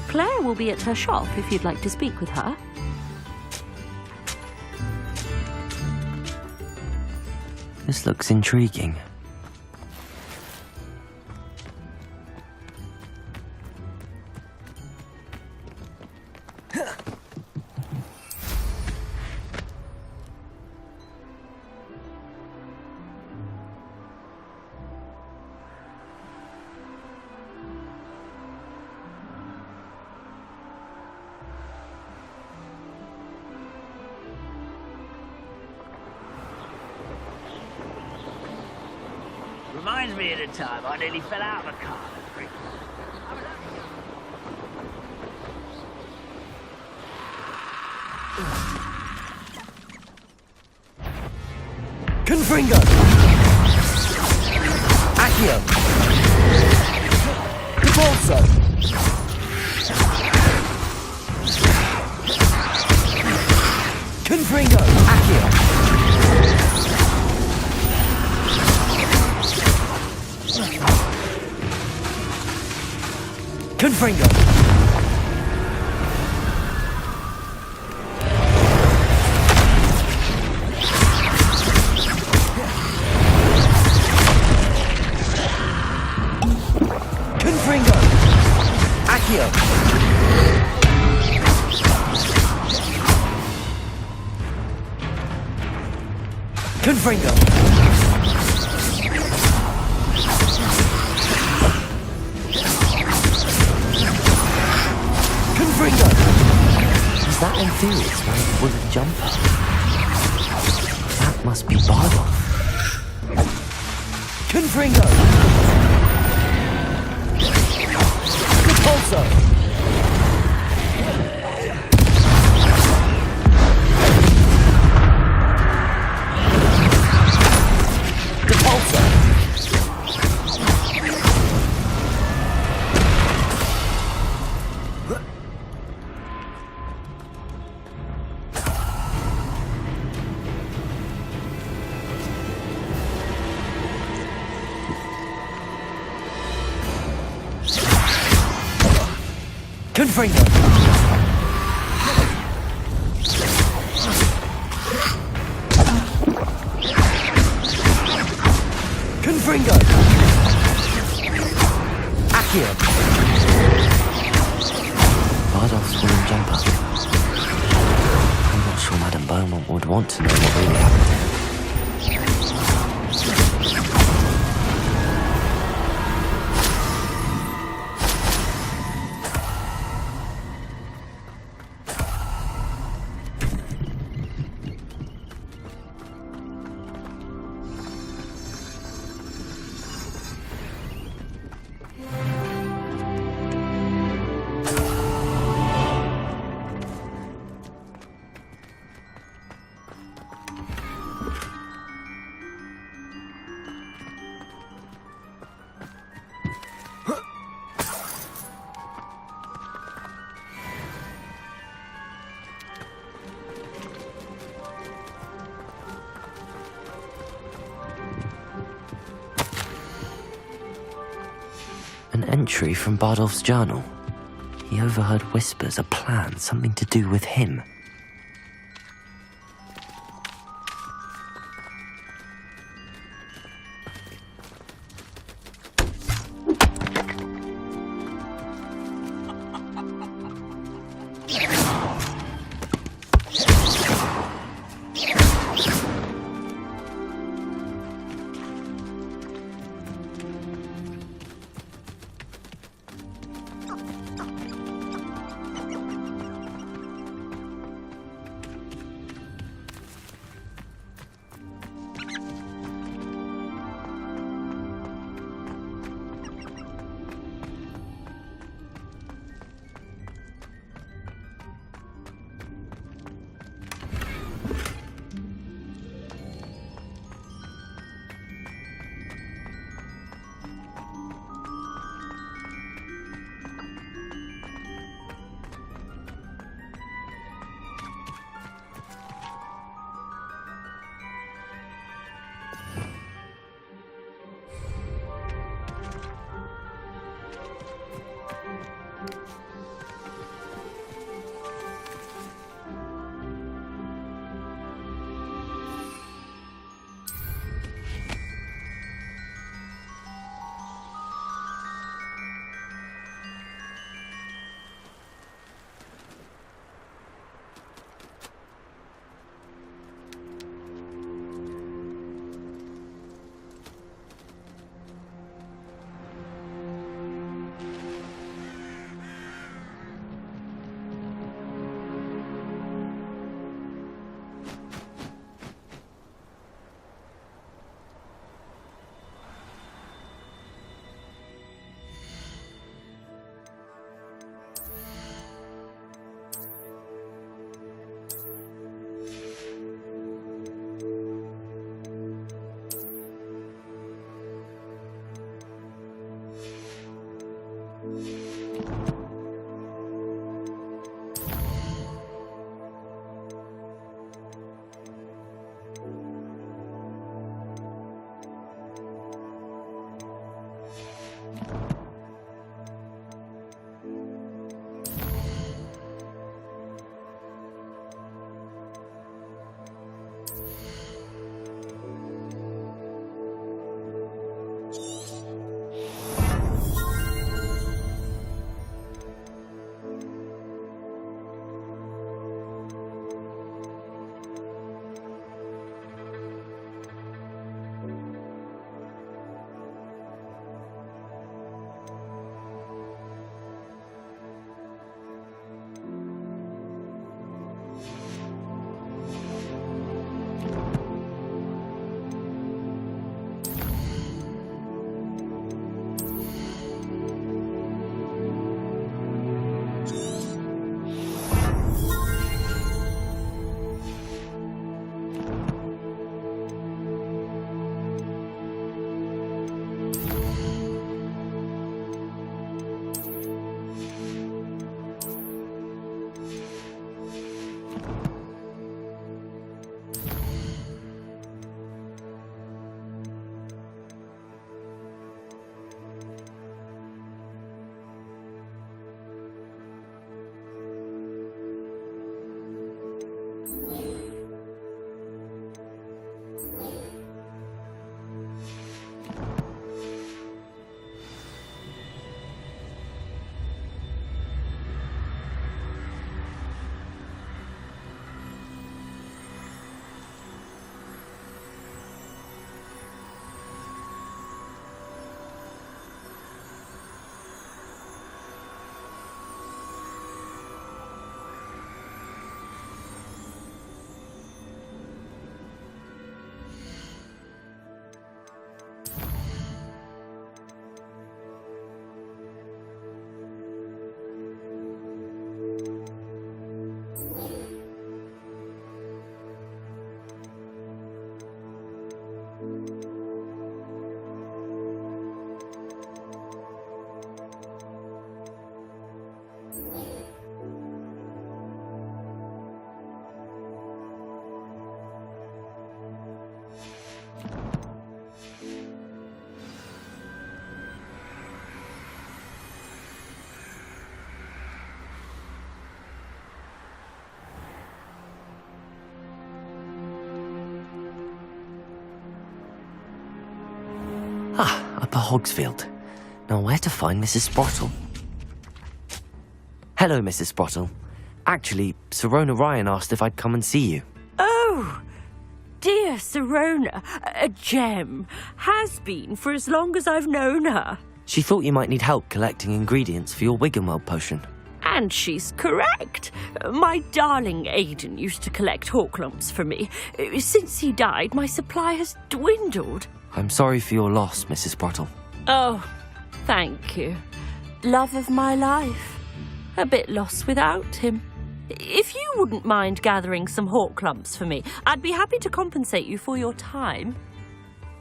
Claire will be at her shop if you'd like to speak with her. This looks intriguing. Reminds me of the time I nearly fell out of a car. Confringo! Accio! Capolso! Confringo! Accio! Confringo! Confringo! Accio! Confringo! Is that Inferior's wearing a woolen jumper? That must be Bardolph. Confringo! Capolso! Capolso! Confringo! Confringo! Accio! Bardolph's woolen jumper. I'm not sure Madame Beaumont would want to know what really happened. An entry from Bardolph's journal. He overheard whispers, a plan, something to do with him. Upper Hogsfield. Now where to find Mrs. Sprottle? Hello, Mrs. Sprottle. Actually, Sirona Ryan asked if I'd come and see you. Oh, dear Sirona, a gem. Has been for as long as I've known her. She thought you might need help collecting ingredients for your Wiggenweld potion. And she's correct. My darling Aidan used to collect hawk lumps for me. Since he died, my supply has dwindled. I'm sorry for your loss, Mrs. Sprottle. Oh, thank you. Love of my life. A bit lost without him. If you wouldn't mind gathering some hawk lumps for me, I'd be happy to compensate you for your time.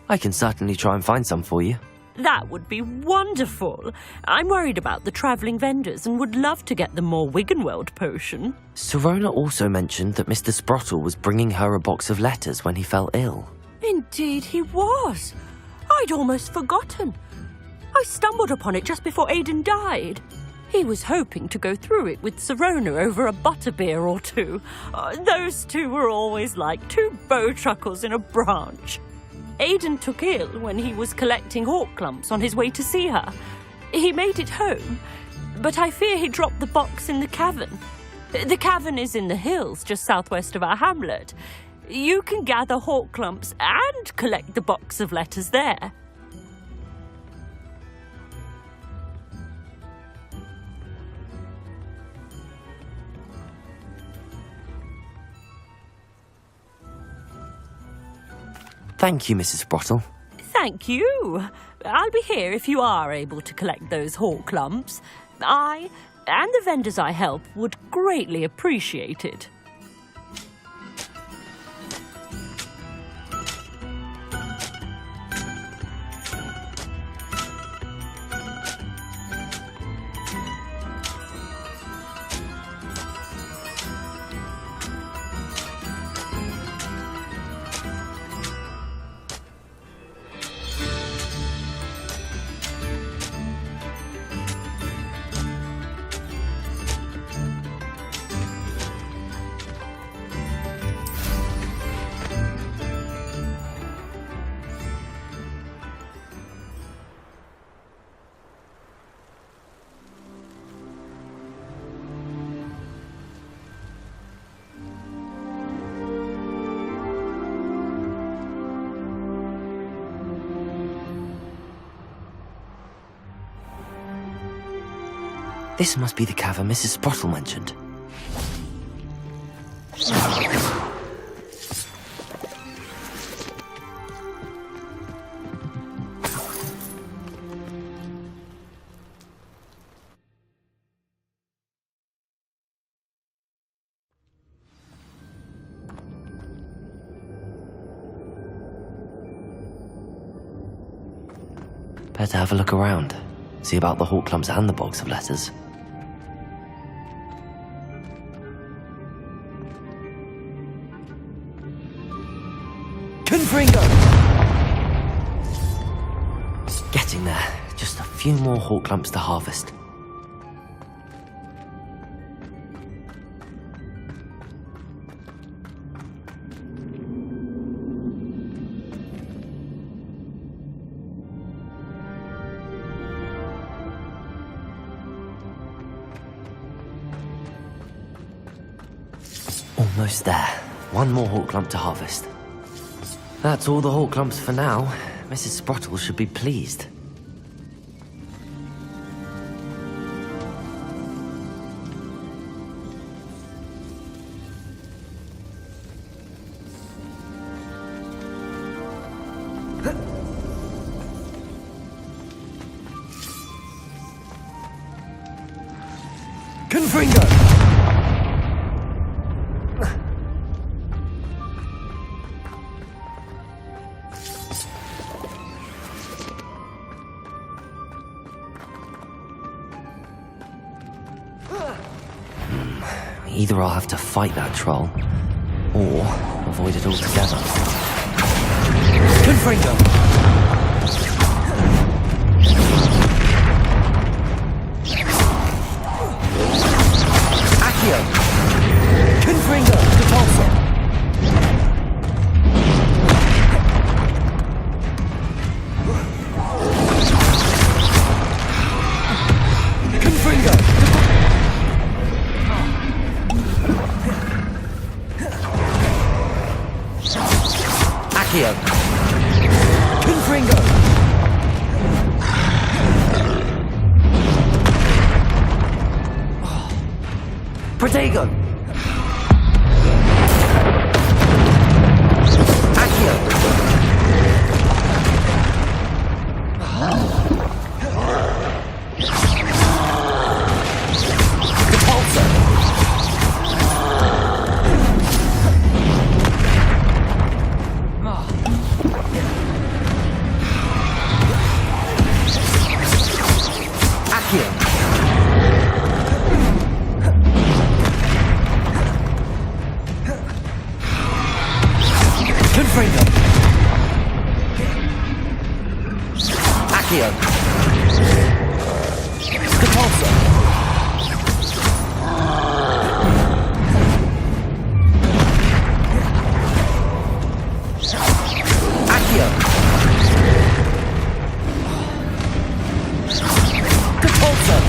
I can certainly try and find some for you. That would be wonderful. I'm worried about the travelling vendors and would love to get them more Wiggenweld potion. Sirona also mentioned that Mr. Sprottle was bringing her a box of letters when he fell ill. Indeed he was. I'd almost forgotten. I stumbled upon it just before Aidan died. He was hoping to go through it with Sirona over a butterbeer or two. Those two were always like two bowtruckles in a branch. Aidan took ill when he was collecting hawk lumps on his way to see her. He made it home, but I fear he dropped the box in the cavern. The cavern is in the hills just southwest of our hamlet. You can gather hawk lumps and collect the box of letters there. Thank you, Mrs. Sprottle. Thank you. I'll be here if you are able to collect those hawk lumps. I and the vendors I help would greatly appreciate it. This must be the cavern Mrs. Sprottle mentioned. Better have a look around. See about the hawk lumps and the box of letters. Confringo! Getting there. Just a few more hawk lumps to harvest. Almost there. One more hawk lump to harvest. That's all the hawk lumps for now. Mrs. Sprottle should be pleased. Confringo! Either I'll have to fight that troll, or avoid it altogether. Confringo! Accio! Confringo! Catulsa! Accio! Confringo! Protego! Accio! Repulsor! Accio! Confringo! Accio! Repulsor! Accio! Repulsor!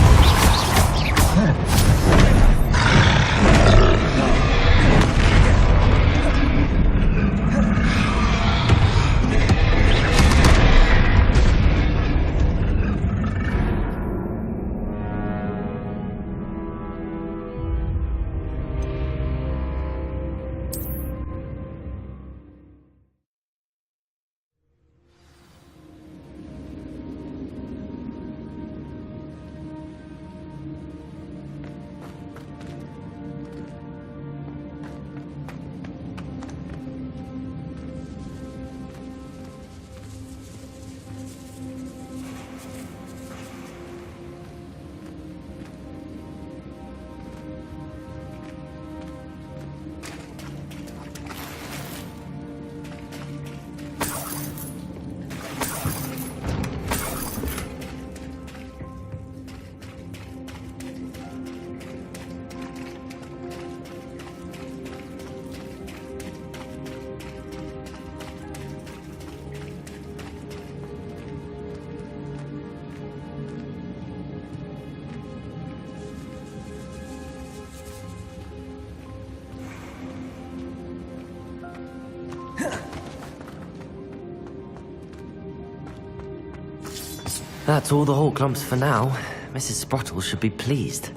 That's all the Hawk clumps for now. Mrs. Sprottle should be pleased.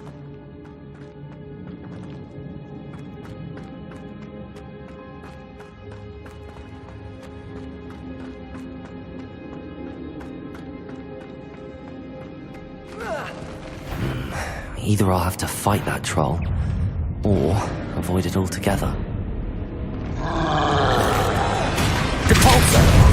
Either I'll have to fight that troll, or avoid it altogether. Repulsor!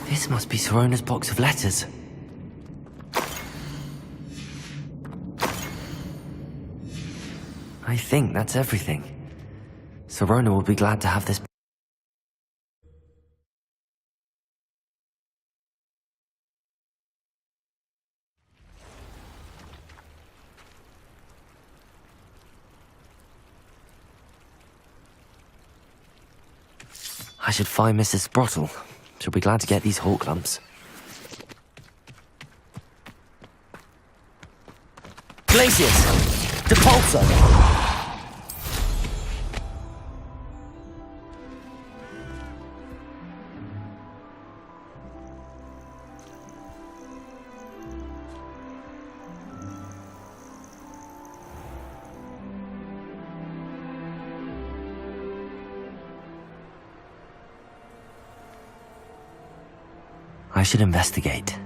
This must be Sorona's box of letters. I think that's everything. Sorona will be glad to have this. I should find Mrs. Sprottle. She'll be glad to get these Hawk lumps. glaciers! Depulso! I should investigate.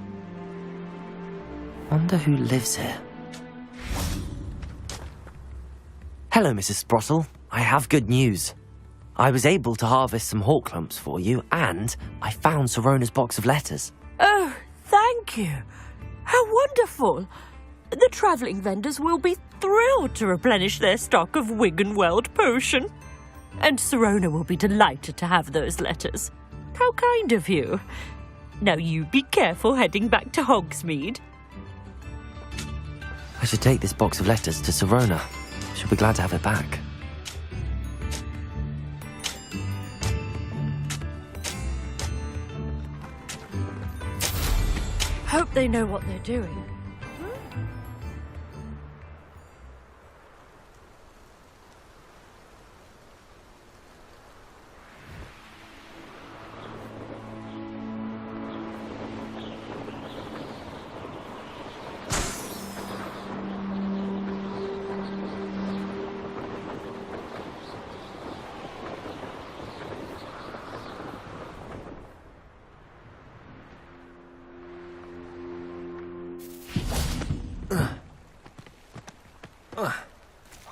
Wonder who lives here. Hello, Mrs. Sprottle. I have good news. I was able to harvest some hawk lumps for you, and I found Sorona's box of letters. Oh, thank you. How wonderful. The travelling vendors will be thrilled to replenish their stock of Wiggenweld potion. And Sirona will be delighted to have those letters. How kind of you. Now you be careful heading back to Hogsmeade. I should take this box of letters to Sirona. She'll be glad to have it back. Hope they know what they're doing.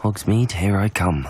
Hogsmeade, here I come.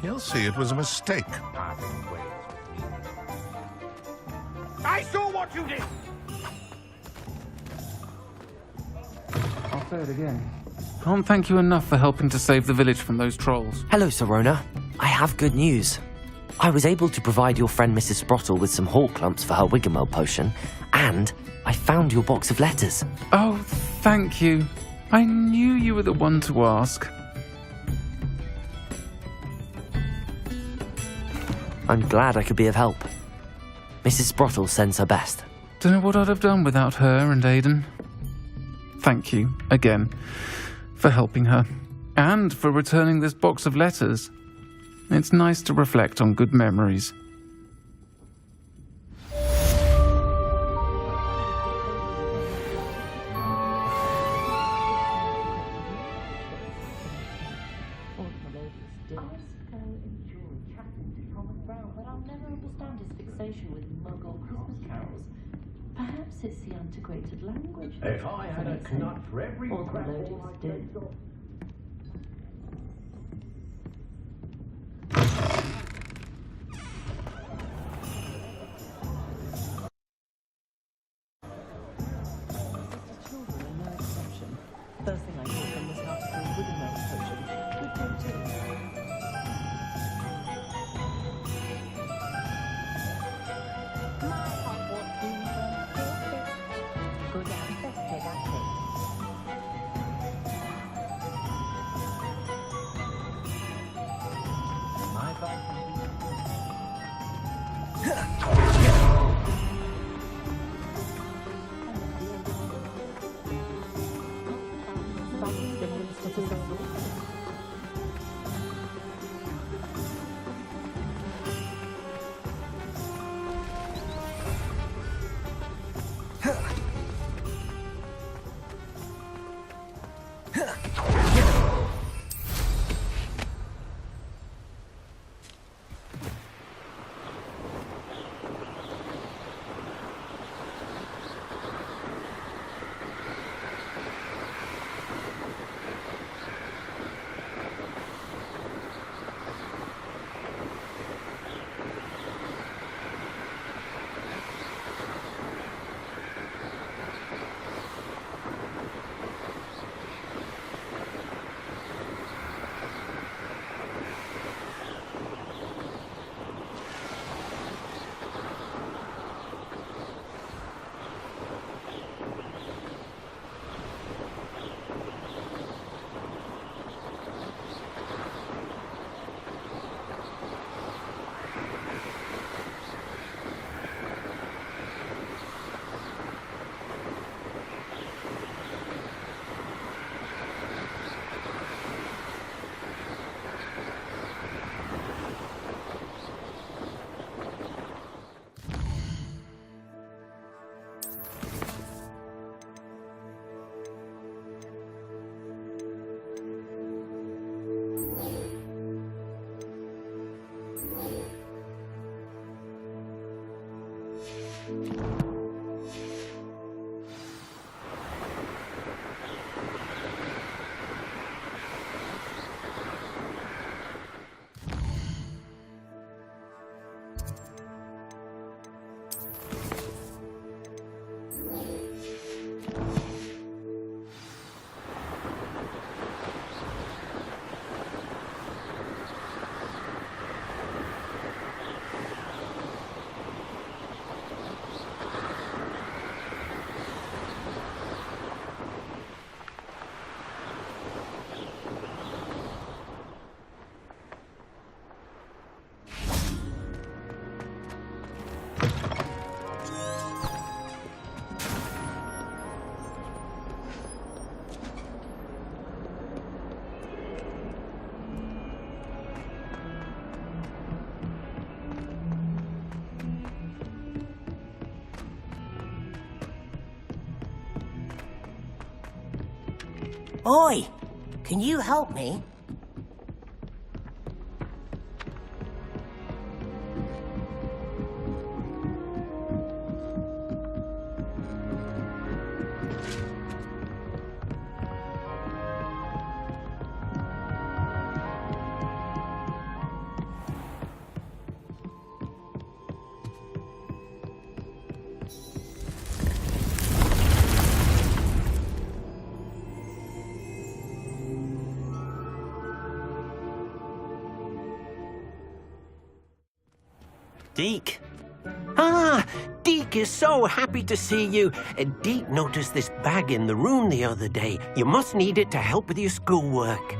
He'll see it was a mistake. I saw what you did! I'll say it again. Can't thank you enough for helping to save the village from those trolls. Hello, Sirona. I have good news. I was able to provide your friend Mrs. Sprottle with some hawk lumps for her Wiggenweld potion, and I found your box of letters. Oh, thank you. I knew you were the one to ask. I'm glad I could be of help. Mrs. Sprottle sends her best. Don't know what I'd have done without her and Aidan. Thank you, again, for helping her, and for returning this box of letters. It's nice to reflect on good memories. Perhaps it's the antiquated language. If I had a knot for every or the melodious din. First thing I taught them was how to brew wiggenweld potions. Good thing too. My Hogwarts uniform still fits. Good ancestry, that's it. My Viking Oi! Can you help me? Deke. Ah, Deke is so happy to see you. Deke noticed this bag in the room the other day. You must need it to help with your schoolwork.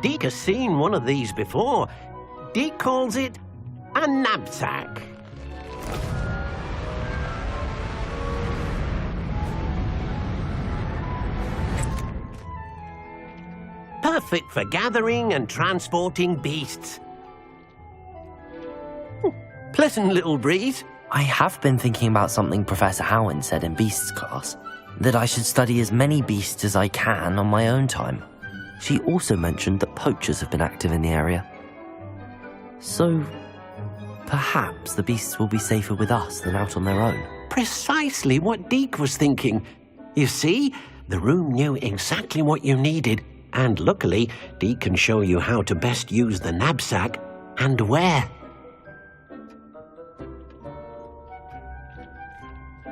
Deke has seen one of these before. Deke calls it a knapsack. Perfect for gathering and transporting beasts. Pleasant little breeze. I have been thinking about something Professor Howin said in Beasts class, that I should study as many beasts as I can on my own time. She also mentioned that poachers have been active in the area. So, perhaps the beasts will be safer with us than out on their own. Precisely what Deke was thinking. You see, the room knew exactly what you needed, and luckily, Deke can show you how to best use the knapsack and where.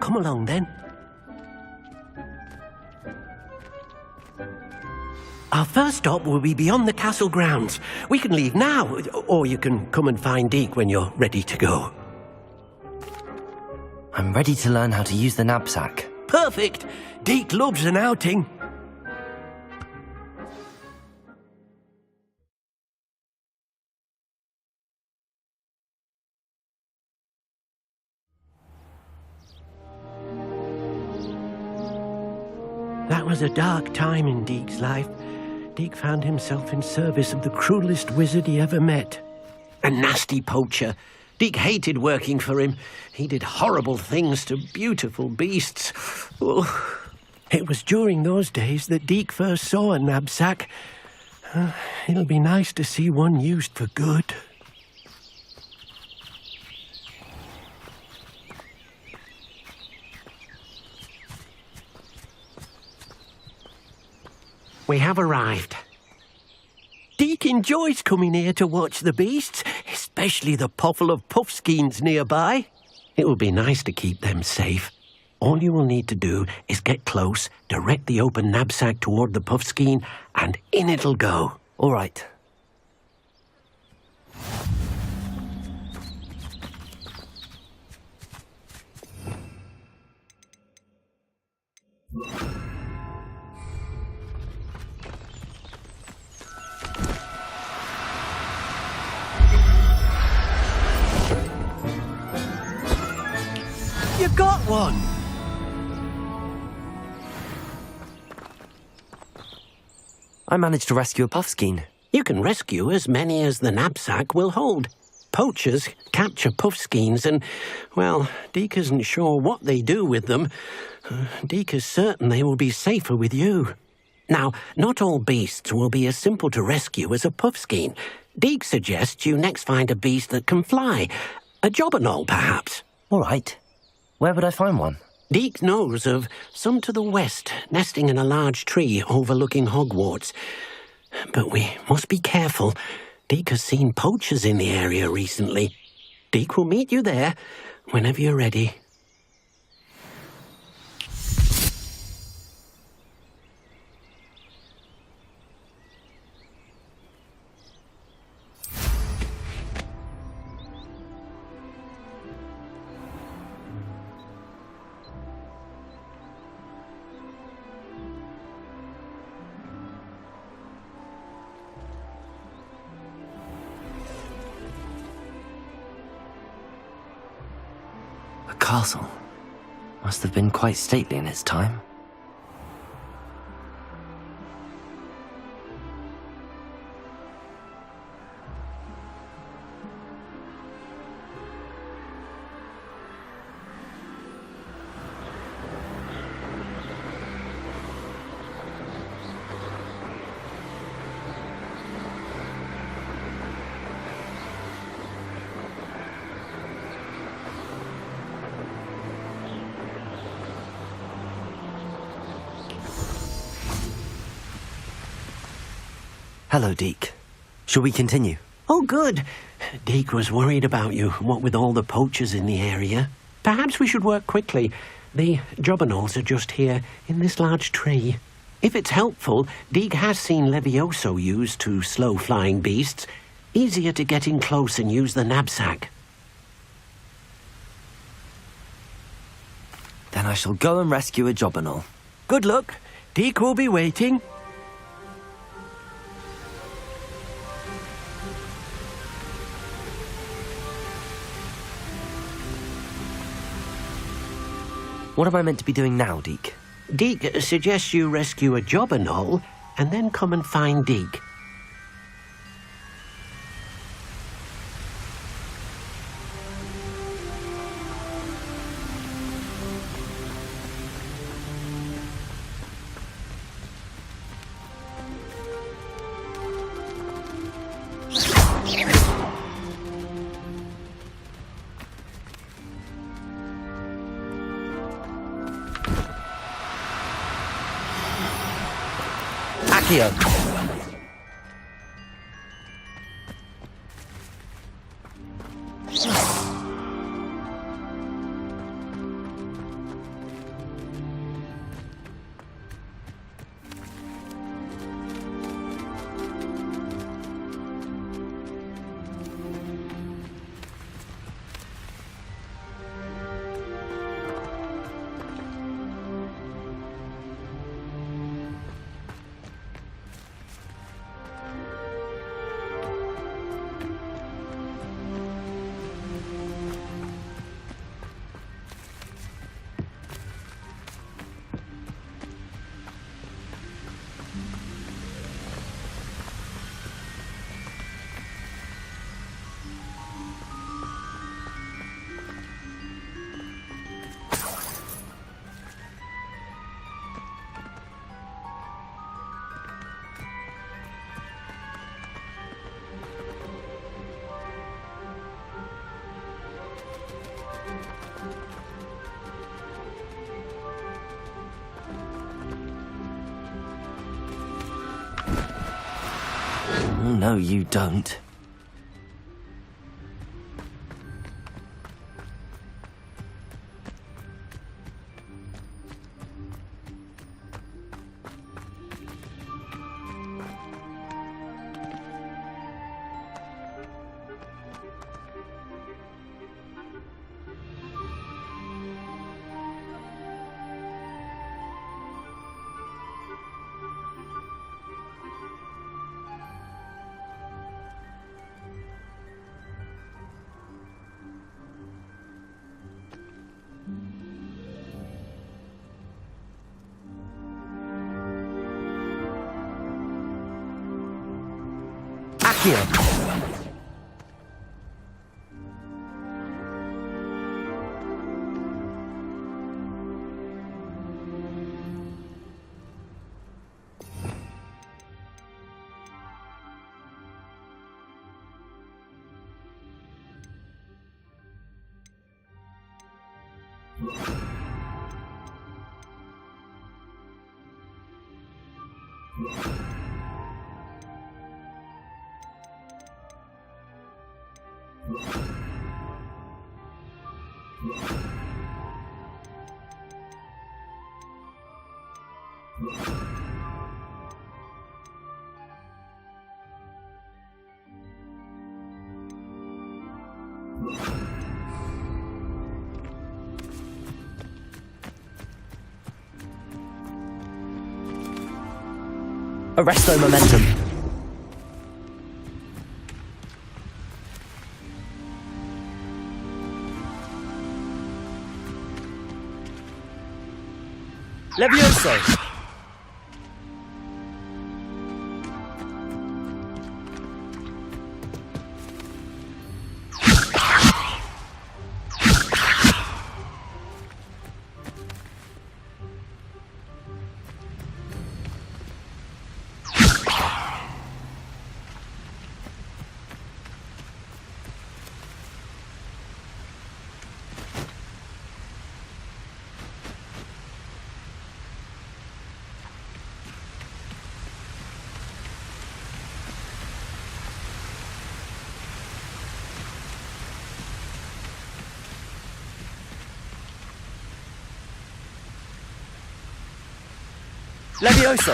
Come along then. Our first stop will be beyond the castle grounds. We can leave now, or you can come and find Deke when you're ready to go. I'm ready to learn how to use the knapsack. Perfect! Deke loves an outing. That was a dark time in Deke's life. Deke found himself in service of the cruelest wizard he ever met. A nasty poacher. Deke hated working for him. He did horrible things to beautiful beasts. Oh. It was during those days that Deke first saw a knapsack. It'll be nice to see one used for good. We have arrived. Deke enjoys coming here to watch the beasts, especially the potful of puffskeins nearby. It will be nice to keep them safe. All you will need to do is get close, direct the open knapsack toward the puffskein, and in it'll go. All right. You got one! I managed to rescue a puffskein. You can rescue as many as the knapsack will hold. Poachers capture puffskeins and, well, Deke isn't sure what they do with them. Deke is certain they will be safer with you. Now, not all beasts will be as simple to rescue as a puffskein. Deke suggests you next find a beast that can fly. A jobberknoll, perhaps. All right. Where would I find one? Deke knows of some to the west, nesting in a large tree overlooking Hogwarts. But we must be careful. Deke has seen poachers in the area recently. Deke will meet you there whenever you're ready. Castle. Must have been quite stately in its time. Hello, Deke. Shall we continue? Oh, good. Deke was worried about you, what with all the poachers in the area. Perhaps we should work quickly. The jobberknolls are just here, in this large tree. If it's helpful, Deke has seen Levioso used to slow flying beasts. Easier to get in close and use the knapsack. Then I shall go and rescue a jobberknoll. Good luck. Deke will be waiting. What am I meant to be doing now, Deke? Deke suggests you rescue a jobberknoll and then come and find Deke. Accio. No, you don't. Accio! Arresto momentum. Levioso. Levioso.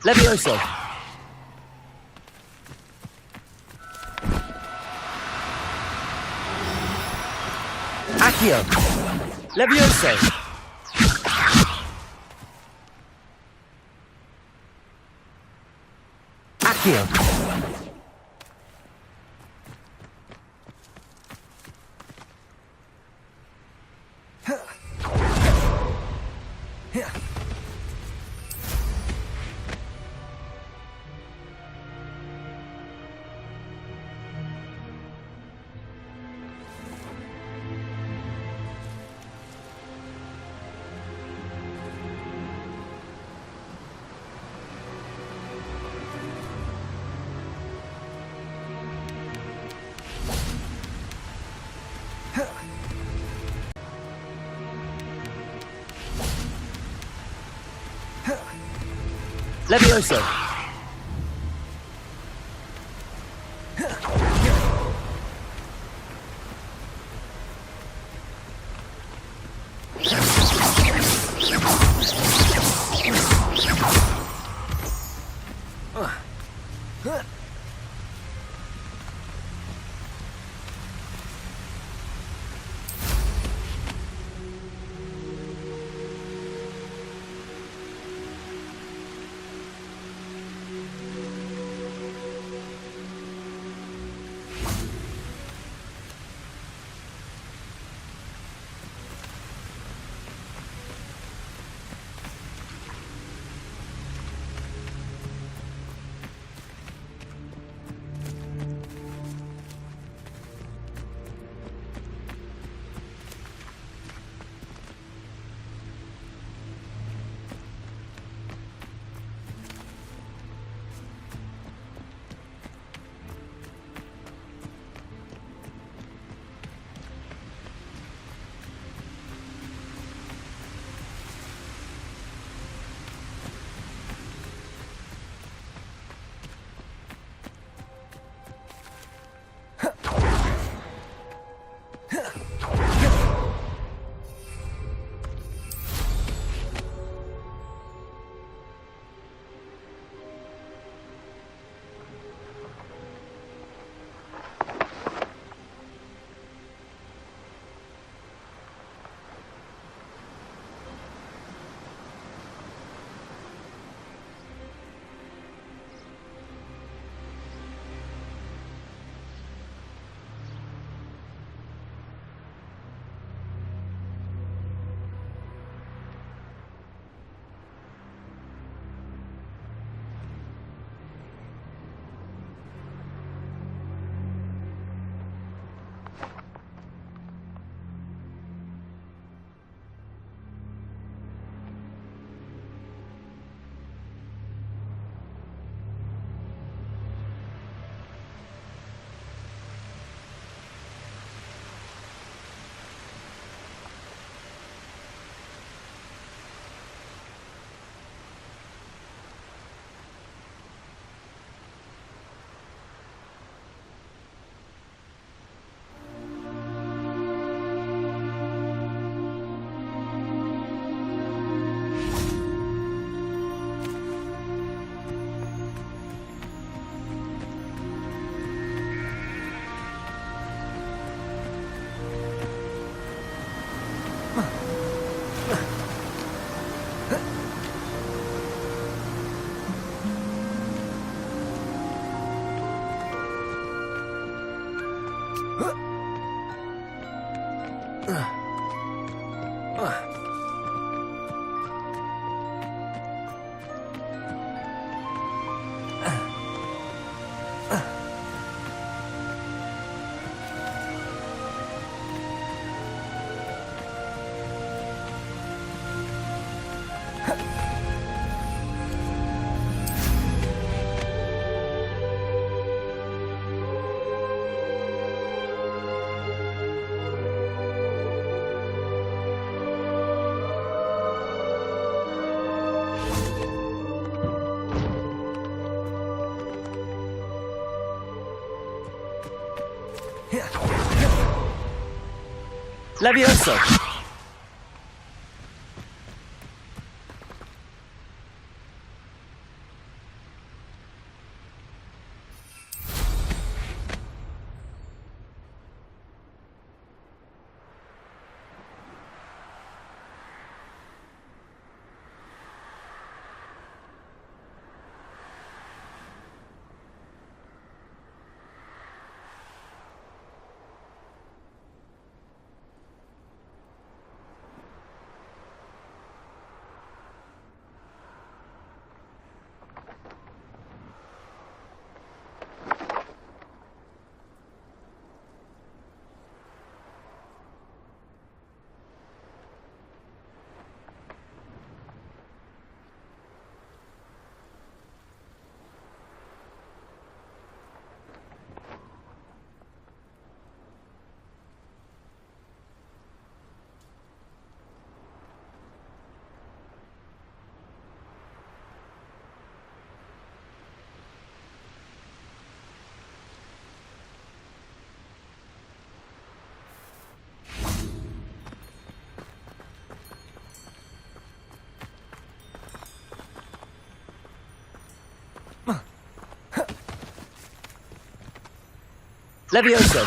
Levioso. Accio. Levioso. Accio. Levioso! Levioso! Levioso.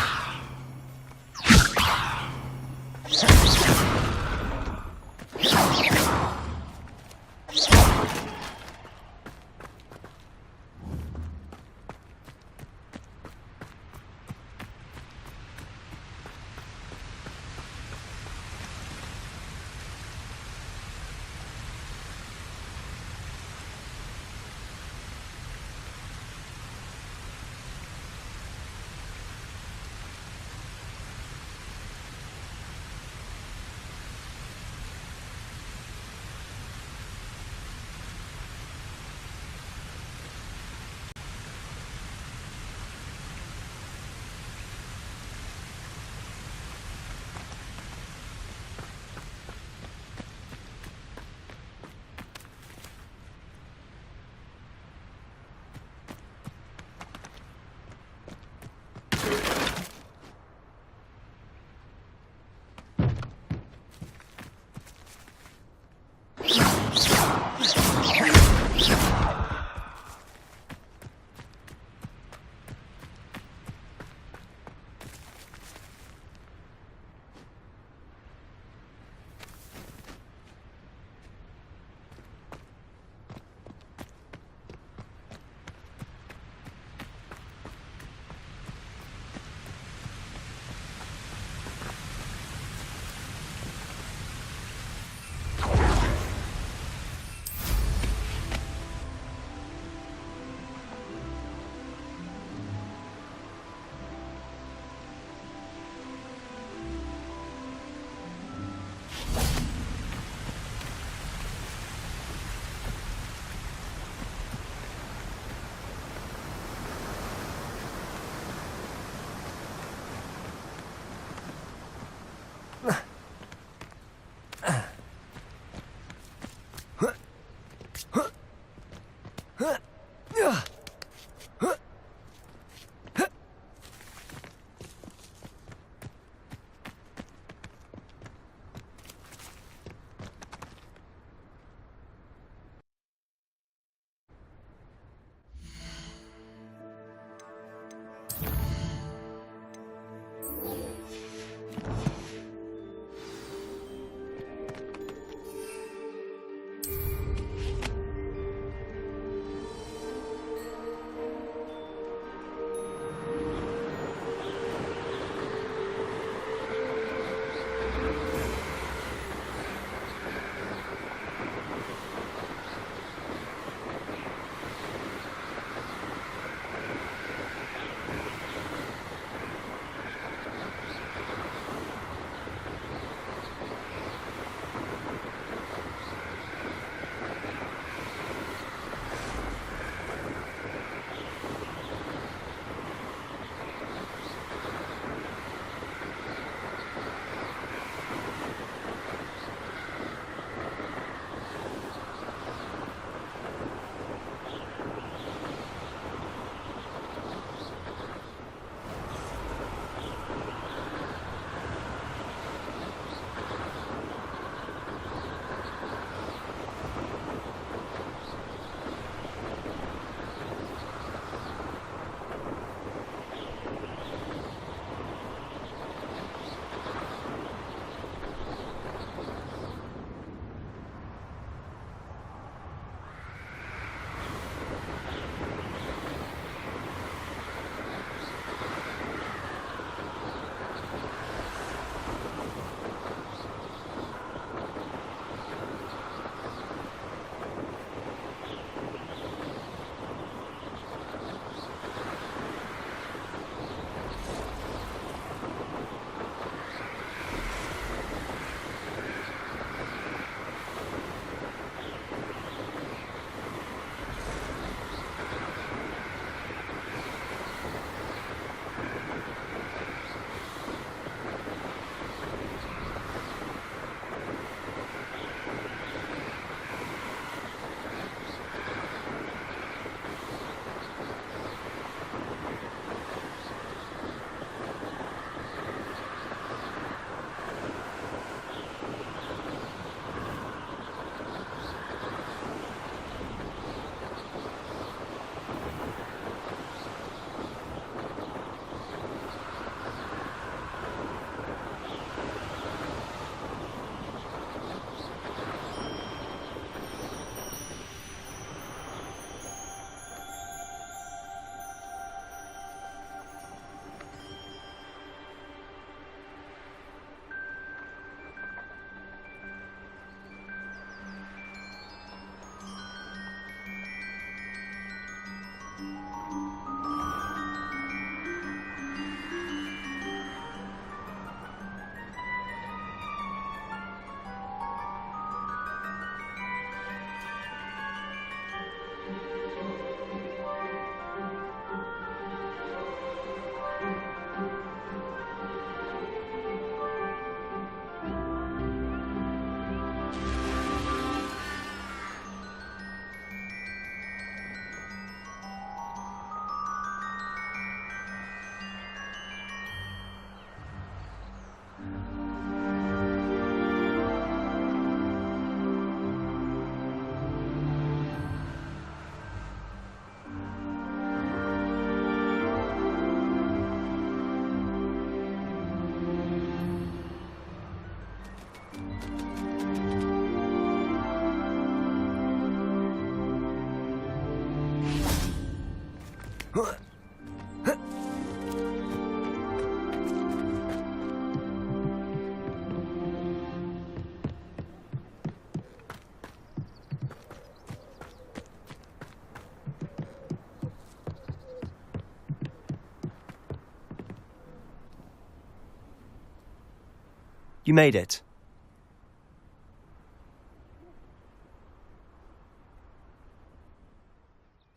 You made it.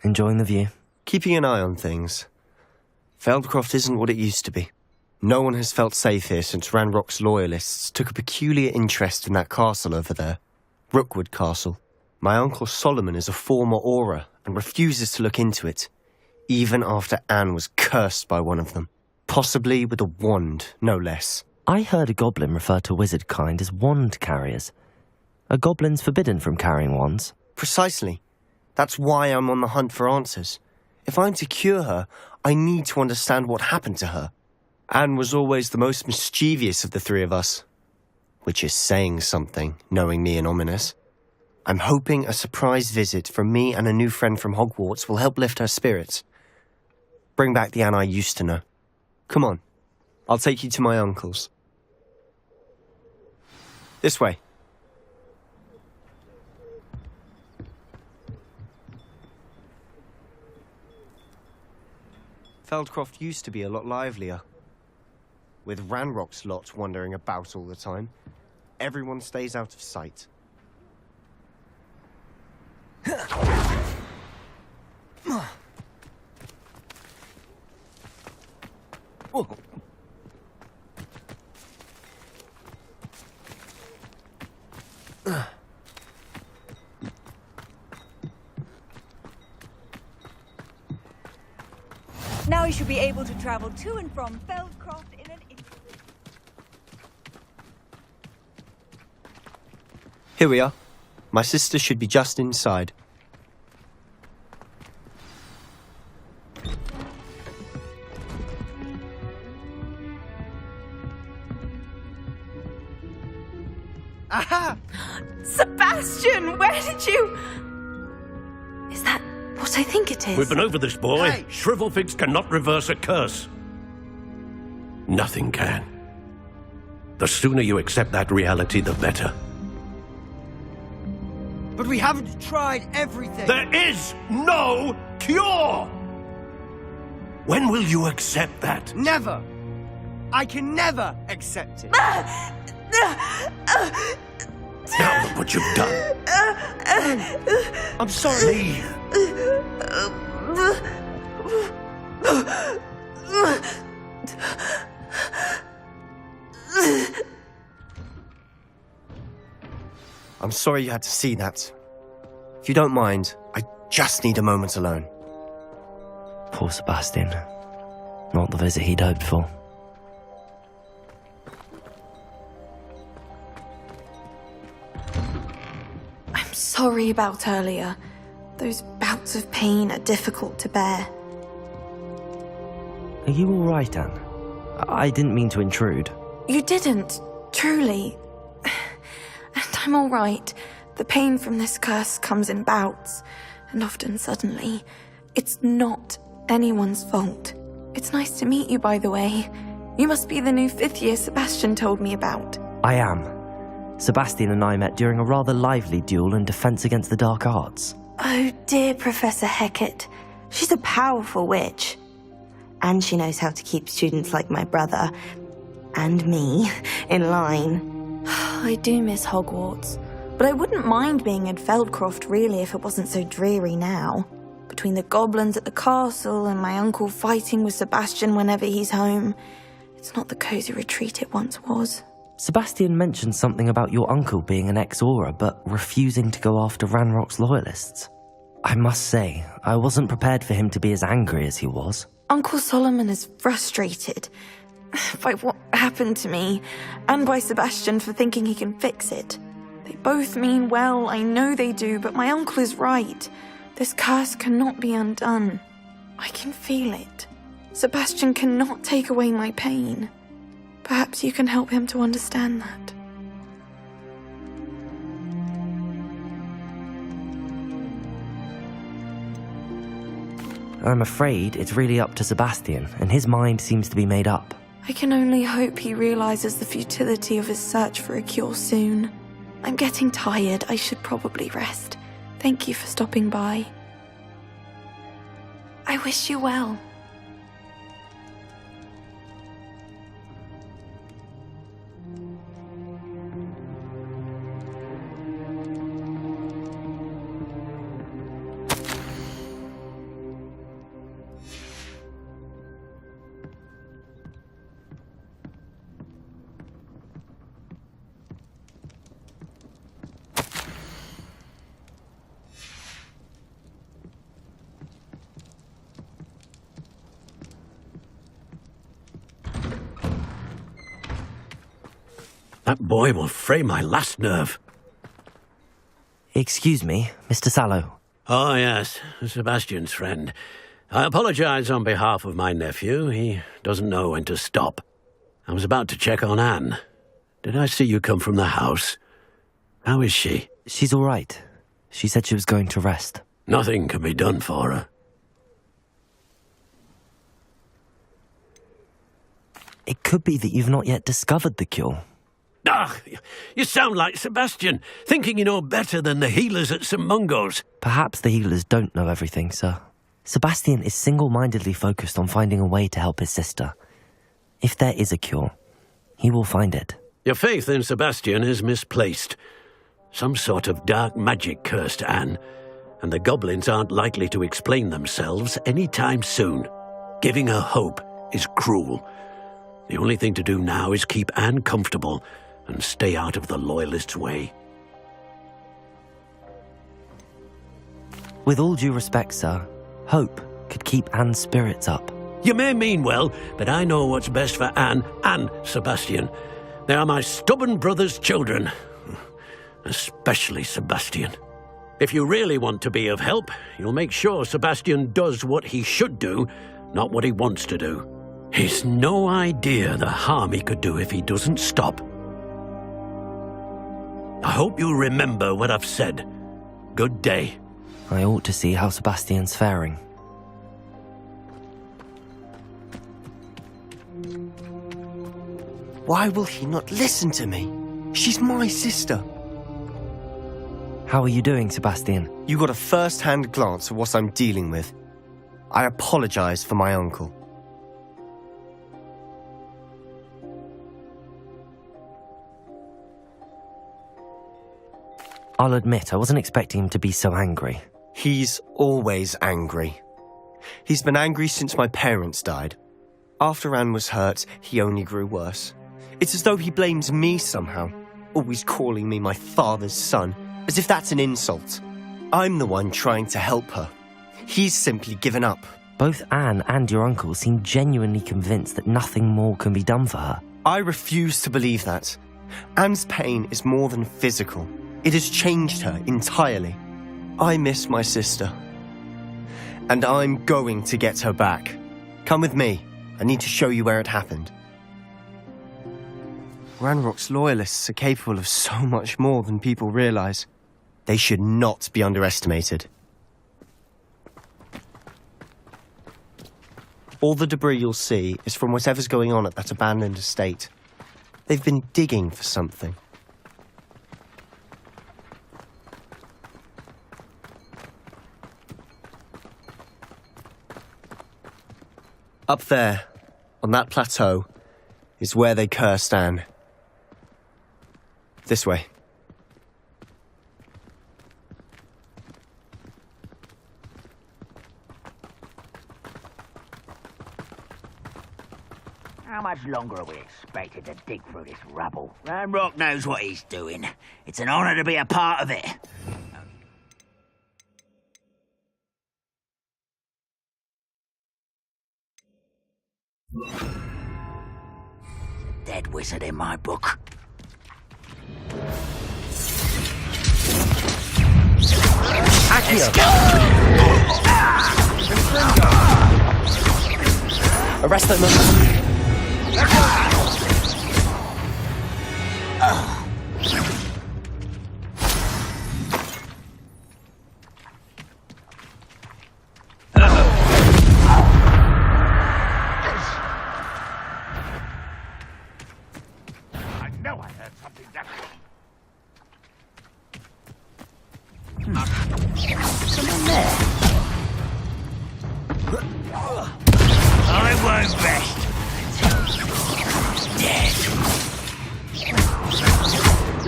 Enjoying the view? Keeping an eye on things. Feldcroft isn't what it used to be. No one has felt safe here since Ranrock's loyalists took a peculiar interest in that castle over there. Rookwood Castle. My uncle Solomon is a former Auror and refuses to look into it, even after Anne was cursed by one of them. Possibly with a wand, no less. I heard a goblin refer to wizard kind as wand carriers. Are goblins forbidden from carrying wands? Precisely. That's why I'm on the hunt for answers. If I'm to cure her, I need to understand what happened to her. Anne was always the most mischievous of the three of us. Which is saying something, knowing me and Ominous. I'm hoping a surprise visit from me and a new friend from Hogwarts will help lift her spirits. Bring back the Anne I used to know. Come on, I'll take you to my uncle's. This way. Feldcroft used to be a lot livelier. With Ranrock's lot wandering about all the time, everyone stays out of sight. Now you should be able to travel to and from Feldcroft in an instant. Here we are. My sister should be just inside. Aha! Sebastian, where did you... Is that what I think it is? We've been over this, boy. Hey. Shrivelfigs cannot reverse a curse. Nothing can. The sooner you accept that reality, the better. But we haven't tried everything. There is no cure! When will you accept that? Never. I can never accept it. Now look what you've done. I'm sorry. Leave. I'm sorry you had to see that. If you don't mind, I just need a moment alone. Poor Sebastian. Not the visit he'd hoped for. I'm sorry about earlier. Those bouts of pain are difficult to bear. Are you all right, Anne? I didn't mean to intrude. You didn't, truly. And I'm all right. The pain from this curse comes in bouts, and often suddenly. It's not anyone's fault. It's nice to meet you, by the way. You must be the new 5th year Sebastian told me about. I am. Sebastian and I met during a rather lively duel in defense against the dark arts. Oh dear, Professor Hecat. She's a powerful witch. And she knows how to keep students like my brother, and me, in line. I do miss Hogwarts, but I wouldn't mind being in Feldcroft really if it wasn't so dreary now. Between the goblins at the castle and my uncle fighting with Sebastian whenever he's home, it's not the cozy retreat it once was. Sebastian mentioned something about your uncle being an ex-Auror, but refusing to go after Ranrock's loyalists. I must say, I wasn't prepared for him to be as angry as he was. Uncle Solomon is frustrated by what happened to me, and by Sebastian for thinking he can fix it. They both mean well, I know they do, but my uncle is right. This curse cannot be undone. I can feel it. Sebastian cannot take away my pain. Perhaps you can help him to understand that. I'm afraid it's really up to Sebastian, and his mind seems to be made up. I can only hope he realizes the futility of his search for a cure soon. I'm getting tired. I should probably rest. Thank you for stopping by. I wish you well. That boy will fray my last nerve. Excuse me, Mr. Sallow. Oh, yes, Sebastian's friend. I apologize on behalf of my nephew. He doesn't know when to stop. I was about to check on Anne. Did I see you come from the house? How is she? She's all right. She said she was going to rest. Nothing can be done for her. It could be that you've not yet discovered the cure. Ah, you sound like Sebastian, thinking you know better than the healers at St. Mungo's. Perhaps the healers don't know everything, sir. Sebastian is single-mindedly focused on finding a way to help his sister. If there is a cure, he will find it. Your faith in Sebastian is misplaced. Some sort of dark magic cursed Anne, and the goblins aren't likely to explain themselves anytime soon. Giving her hope is cruel. The only thing to do now is keep Anne comfortable and stay out of the Loyalists' way. With all due respect, sir, hope could keep Anne's spirits up. You may mean well, but I know what's best for Anne and Sebastian. They are my stubborn brother's children. Especially Sebastian. If you really want to be of help, you'll make sure Sebastian does what he should do, not what he wants to do. He's no idea the harm he could do if he doesn't stop. I hope you'll remember what I've said. Good day. I ought to see how Sebastian's faring. Why will he not listen to me? She's my sister. How are you doing, Sebastian? You got a first-hand glance at what I'm dealing with. I apologize for my uncle. I'll admit, I wasn't expecting him to be so angry. He's always angry. He's been angry since my parents died. After Anne was hurt, he only grew worse. It's as though he blames me somehow, always calling me my father's son, as if that's an insult. I'm the one trying to help her. He's simply given up. Both Anne and your uncle seem genuinely convinced that nothing more can be done for her. I refuse to believe that. Anne's pain is more than physical. It has changed her entirely. I miss my sister. And I'm going to get her back. Come with me. I need to show you where it happened. Ranrock's loyalists are capable of so much more than people realize. They should not be underestimated. All the debris you'll see is from whatever's going on at that abandoned estate. They've been digging for something. Up there, on that plateau, is where they cursed Anne. This way. How much longer are we expected to dig through this rubble? Ranrock knows what he's doing. It's an honor to be a part of it. Dead wizard in my book. Let's go! Arrest them.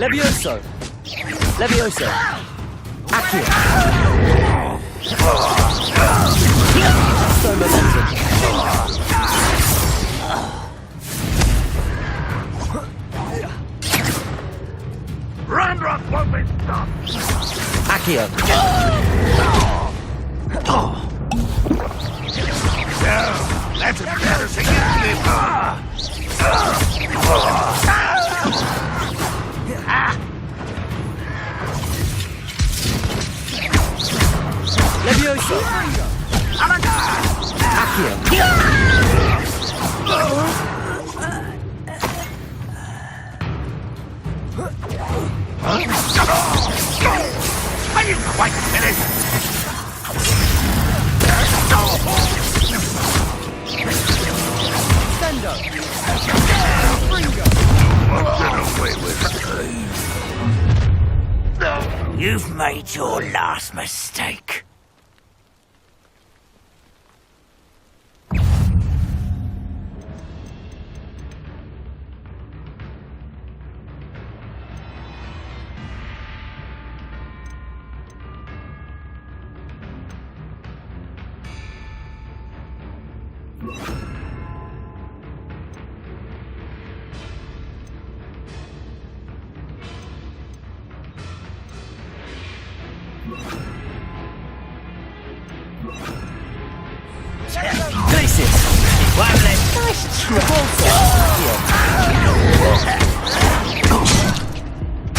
Levioso! Levioso! Accio! So momentum. Ranrock won't be stopped! Accio! Let him get us Levioso! Accio! I didn't quite finish! Sendo! Get away with it. You've made your last mistake.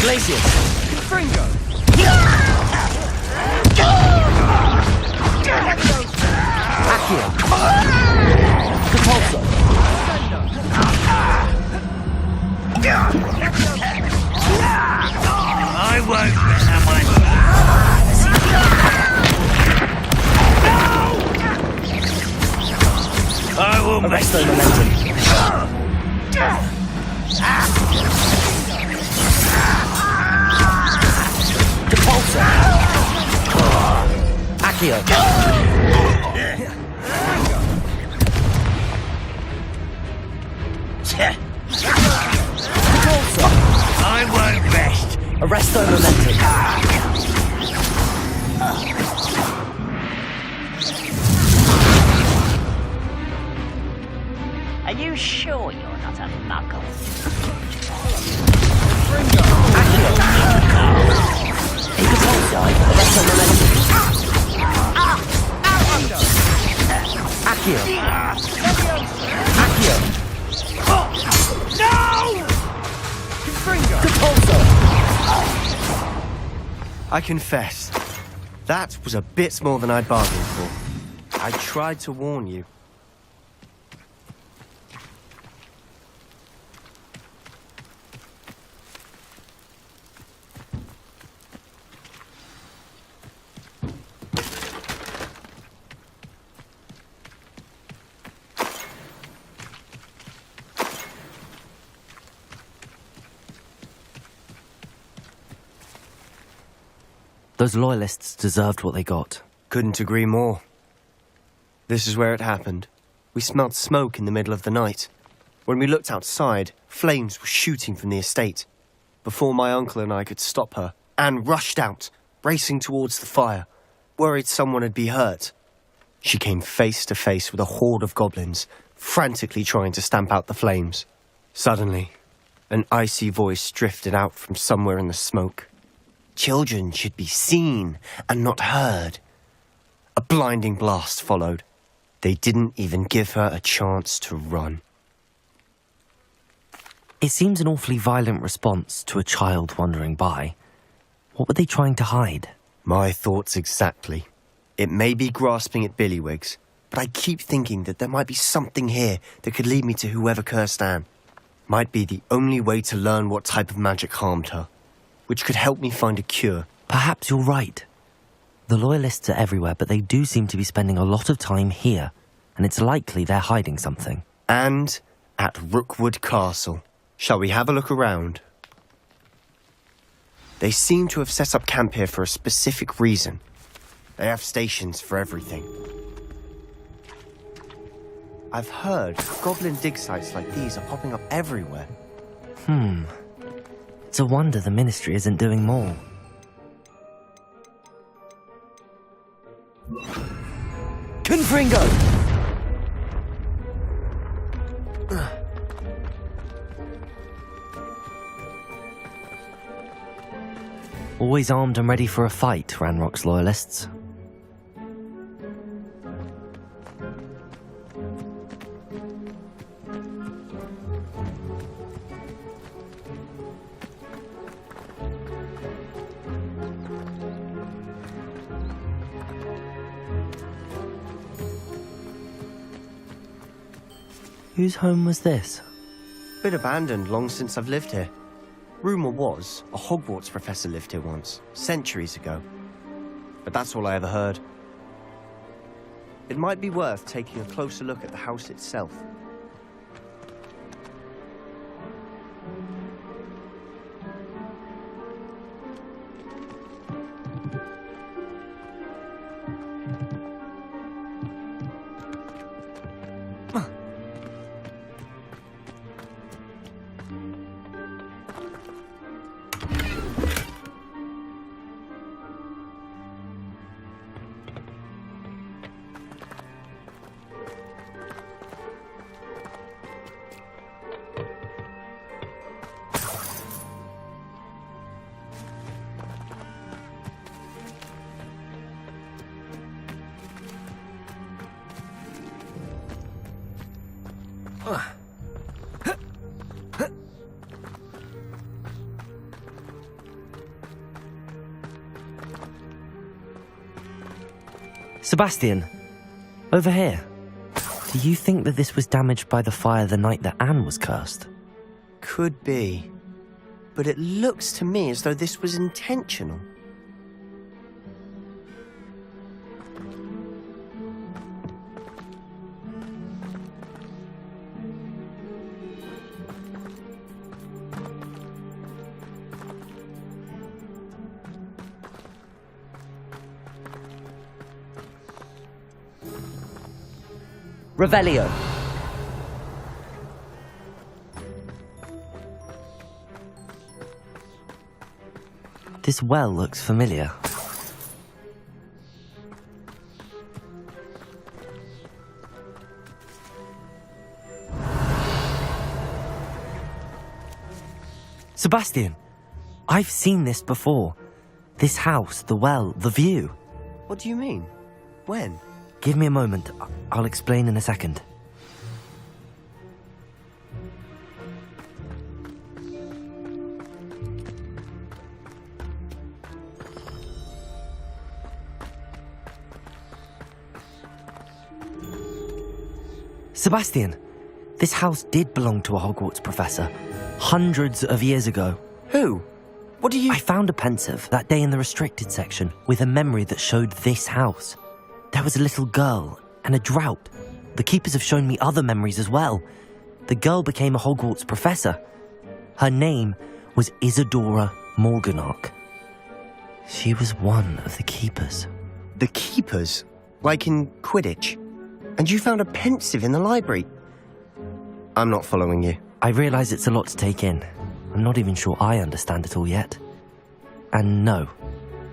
Glacius! Nice Glacius! Fringo! Accio! Repulsor! I won't let someone. I will make Arresto momentum. Repulsor! Accio! Repulsor! I won't rest. Arresto momentum. Are you sure you're not a muggle? Accio! Repulsor! Arresto momentum. Accio! Accio! No! Repulsor! I confess, that was a bit more than I'd bargained for. I tried to warn you. Those loyalists deserved what they got. Couldn't agree more. This is where it happened. We smelled smoke in the middle of the night. When we looked outside, flames were shooting from the estate. Before my uncle and I could stop her, Anne rushed out, racing towards the fire, worried someone would be hurt. She came face to face with a horde of goblins, frantically trying to stamp out the flames. Suddenly, an icy voice drifted out from somewhere in the smoke. Children should be seen and not heard. A blinding blast followed. They didn't even give her a chance to run. It seems an awfully violent response to a child wandering by. What were they trying to hide? My thoughts exactly. It may be grasping at Billywigs, but I keep thinking that there might be something here that could lead me to whoever cursed Anne. Might be the only way to learn what type of magic harmed her, which could help me find a cure. Perhaps you're right. The Loyalists are everywhere, but they do seem to be spending a lot of time here, and it's likely they're hiding something. And at Rookwood Castle. Shall we have a look around? They seem to have set up camp here for a specific reason. They have stations for everything. I've heard goblin dig sites like these are popping up everywhere. It's a wonder the Ministry isn't doing more. Confringo! Always armed and ready for a fight, Ranrock's loyalists. Whose home was this? Been abandoned long since I've lived here. Rumour was, a Hogwarts professor lived here once, centuries ago. But that's all I ever heard. It might be worth taking a closer look at the house itself. Sebastian, over here. Do you think that this was damaged by the fire the night that Anne was cursed? Could be. But it looks to me as though this was intentional. Revelio. This well looks familiar. Sebastian, I've seen this before. This house, the well, the view. What do you mean? When? Give me a moment. I'll explain in a second. Sebastian, this house did belong to a Hogwarts professor, hundreds of years ago. Who? What do you... I found a pensive that day in the restricted section with a memory that showed this house. There was a little girl and a drought. The keepers have shown me other memories as well. The girl became a Hogwarts professor. Her name was Isadora Morganach. She was one of the keepers. The keepers? Like in Quidditch? And you found a pensive in the library? I'm not following you. I realise it's a lot to take in. I'm not even sure I understand it all yet. And no,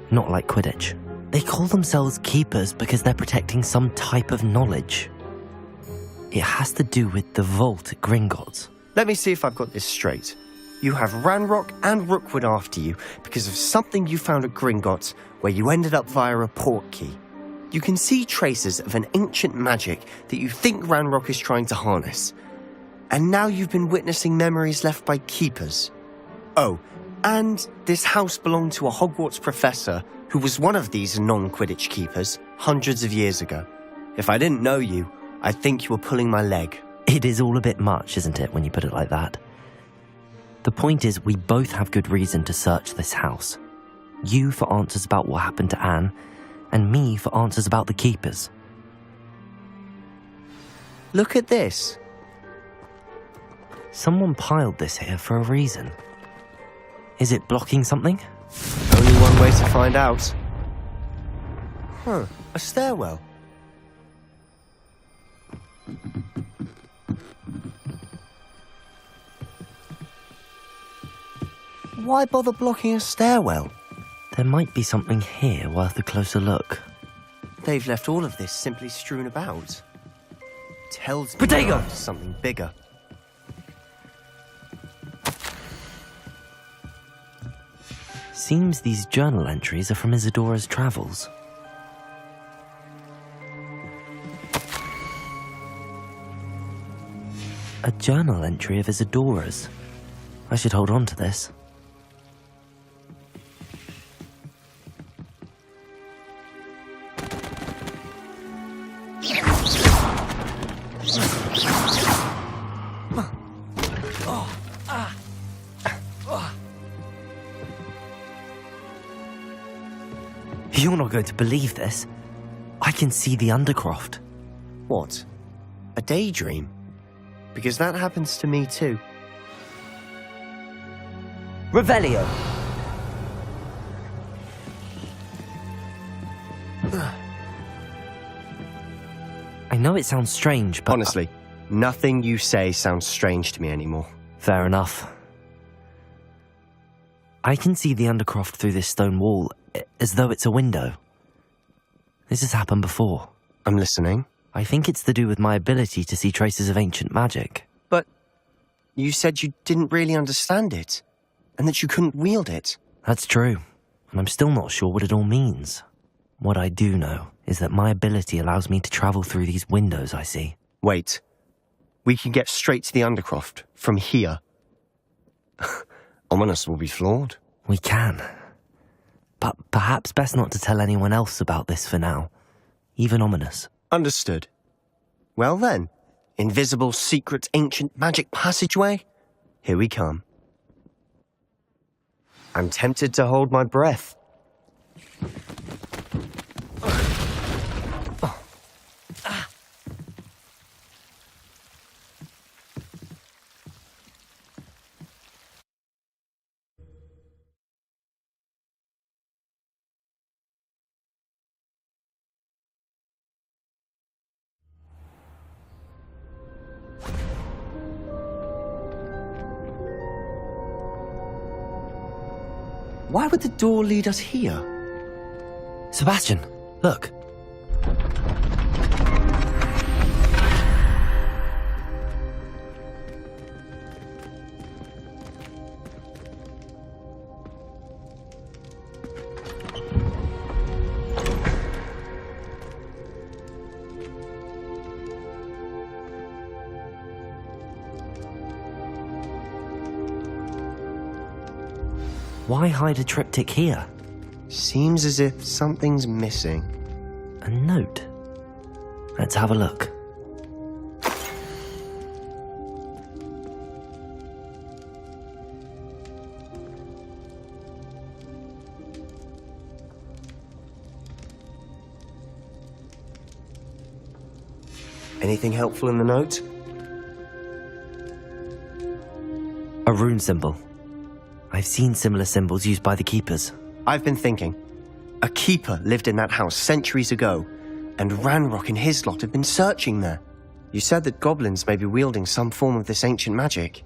not like Quidditch. They call themselves keepers because they're protecting some type of knowledge. It has to do with the vault at Gringotts. Let me see if I've got this straight. You have Ranrock and Rookwood after you because of something you found at Gringotts where you ended up via a port key. You can see traces of an ancient magic that you think Ranrock is trying to harness. And now you've been witnessing memories left by keepers. Oh, and this house belonged to a Hogwarts professor who was one of these non-Quidditch keepers hundreds of years ago. If I didn't know you, I'd think you were pulling my leg. It is all a bit much, isn't it, when you put it like that? The point is, we both have good reason to search this house. You for answers about what happened to Anne, and me for answers about the keepers. Look at this. Someone piled this here for a reason. Is it blocking something? Only one way to find out. Huh, a stairwell. Why bother blocking a stairwell? There might be something here worth a closer look. They've left all of this simply strewn about. Tells me Protego! they're after something bigger. Seems these journal entries are from Isadora's travels. A journal entry of Isadora's. I should hold on to this. You're not going to believe this. I can see the Undercroft. What? A daydream? Because that happens to me too. Revelio. I know it sounds strange, but... Honestly, nothing you say sounds strange to me anymore. Fair enough. I can see the Undercroft through this stone wall, as though it's a window. This has happened before. I'm listening. I think it's to do with my ability to see traces of ancient magic. But you said you didn't really understand it, and that you couldn't wield it. That's true, and I'm still not sure what it all means. What I do know is that my ability allows me to travel through these windows I see. Wait. We can get straight to the Undercroft from here. Ominous will be flawed. We can. But perhaps best not to tell anyone else about this for now. Even Ominous. Understood. Well then, invisible, secret, ancient magic passageway? Here we come. I'm tempted to hold my breath. Why would the door lead us here? Sebastian, look. Why hide a triptych here? Seems as if something's missing. A note. Let's have a look. Anything helpful in the note? A rune symbol. I've seen similar symbols used by the keepers. I've been thinking. A keeper lived in that house centuries ago, and Ranrock and his lot have been searching there. You said that goblins may be wielding some form of this ancient magic.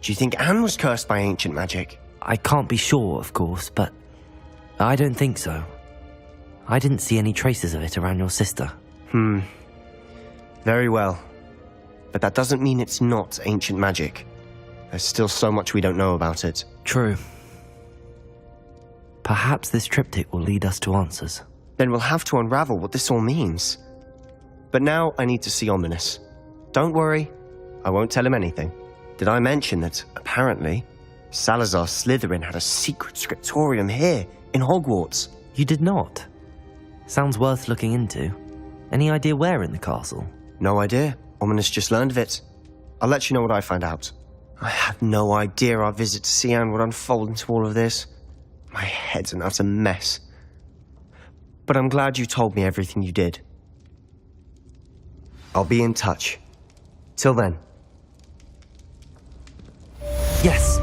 Do you think Anne was cursed by ancient magic? I can't be sure, of course, but I don't think so. I didn't see any traces of it around your sister. Very well. But that doesn't mean it's not ancient magic. There's still so much we don't know about it. True. Perhaps this triptych will lead us to answers. Then we'll have to unravel what this all means. But now I need to see Ominous. Don't worry, I won't tell him anything. Did I mention that, apparently, Salazar Slytherin had a secret scriptorium here, in Hogwarts? You did not? Sounds worth looking into. Any idea where in the castle? No idea. Ominous just learned of it. I'll let you know what I find out. I had no idea our visit to Cian would unfold into all of this. My head's an utter mess. But I'm glad you told me everything you did. I'll be in touch. Till then. Yes.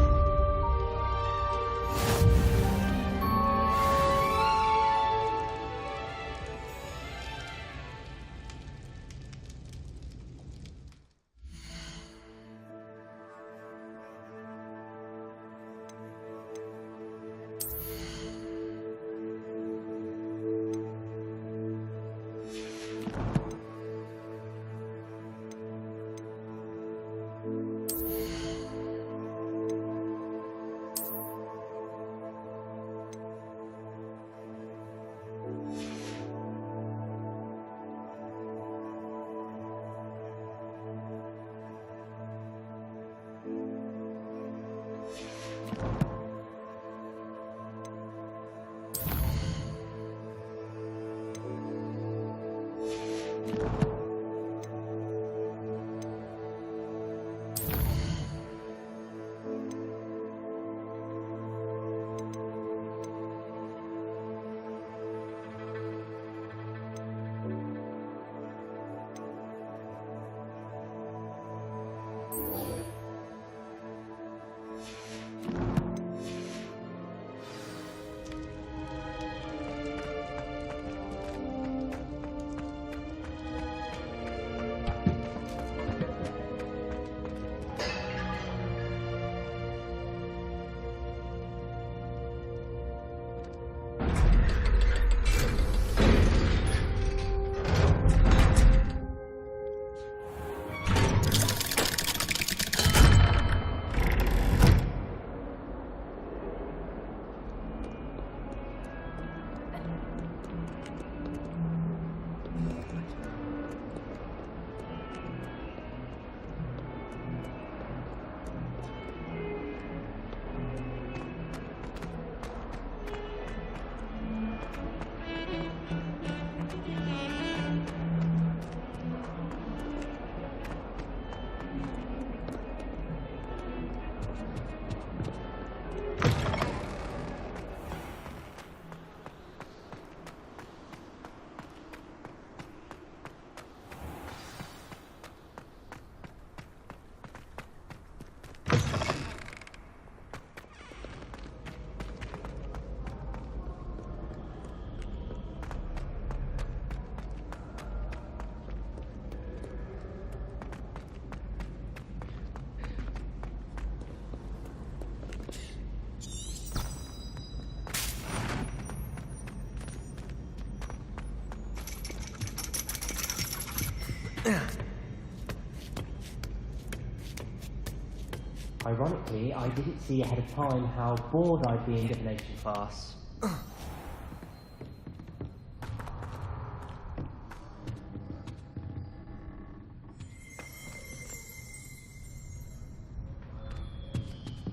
Ironically, I didn't see ahead of time how bored I'd be in divination class.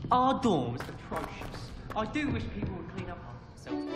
Our dorm's atrocious. I do wish people would clean up after themselves.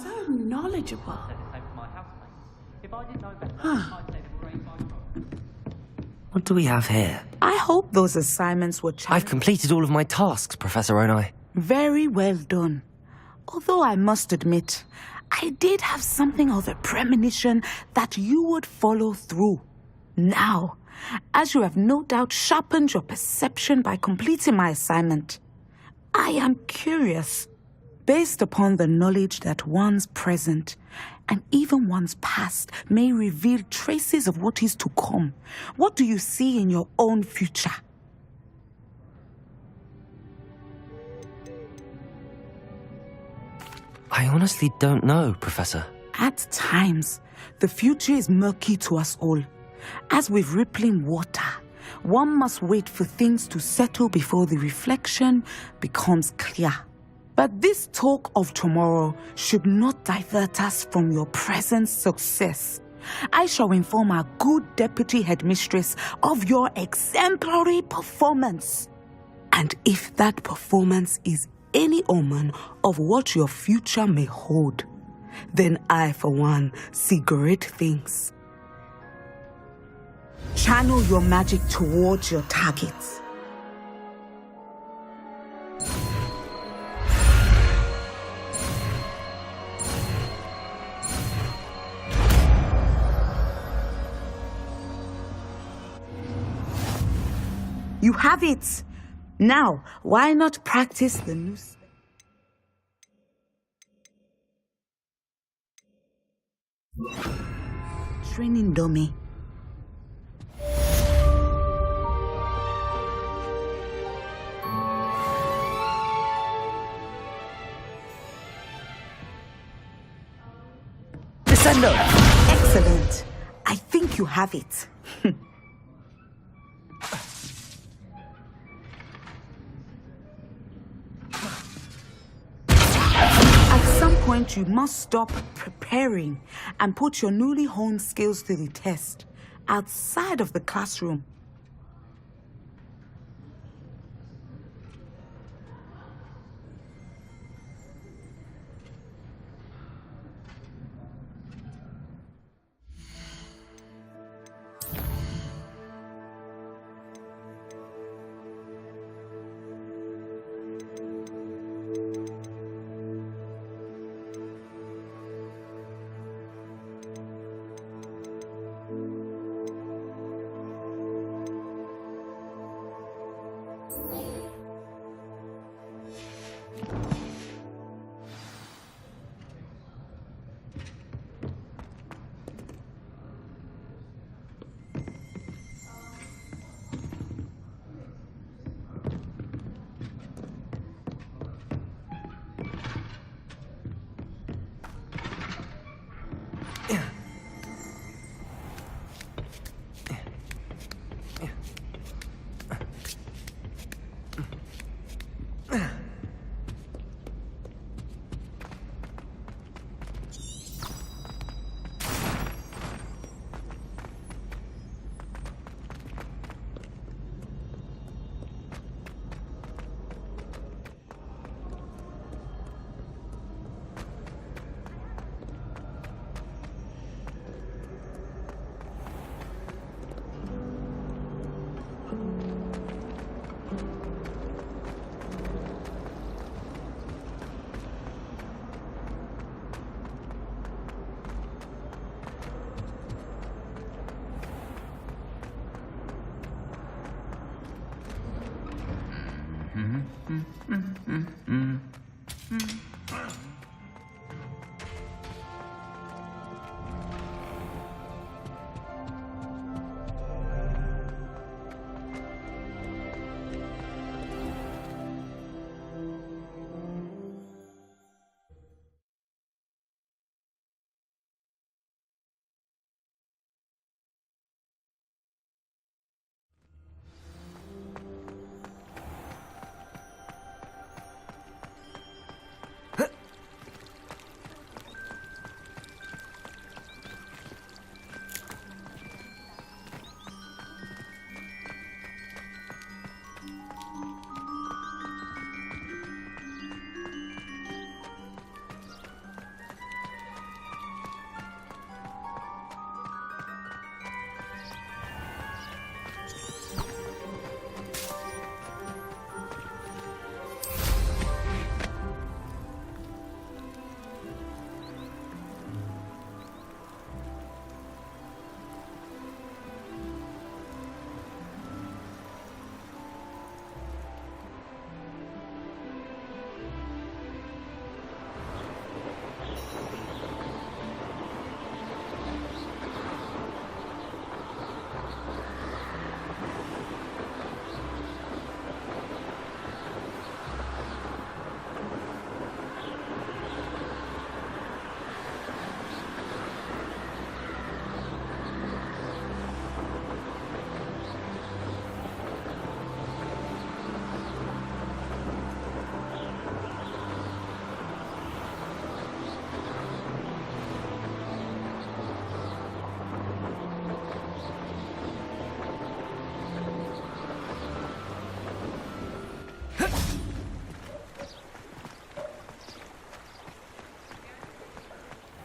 So knowledgeable. What do we have here? I hope those assignments were I've completed all of my tasks, Professor Onai. very well done. Although I must admit, I did have something of a premonition that you would follow through. Now, as you have no doubt sharpened your perception by completing my assignment, I am curious. Based upon the knowledge that one's present and even one's past may reveal traces of what is to come, what do you see in your own future? I honestly don't know, Professor. At times, the future is murky to us all. As with rippling water, one must wait for things to settle before the reflection becomes clear. But this talk of tomorrow should not divert us from your present success. I shall inform our good deputy headmistress of your exemplary performance. And if that performance is any omen of what your future may hold, then I, for one, see great things. Channel your magic towards your targets. You have it. Now, why not practice the new training dummy? Descendo! Excellent. I think you have it. At some point, you must stop preparing and put your newly honed skills to the test outside of the classroom.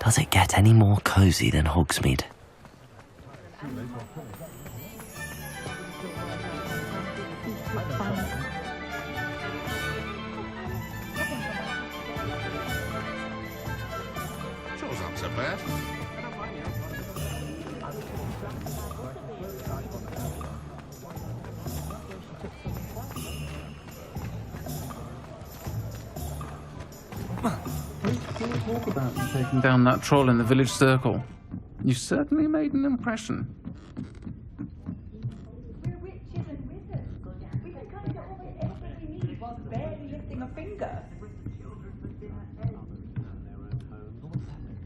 Does it get any more cozy than Hogsmeade? Sure's not so bad. Talk about you taking down that troll in the village circle. You certainly made an impression. We're witches and wizards, Goodam. We can kind of get almost anything we need while barely lifting a finger.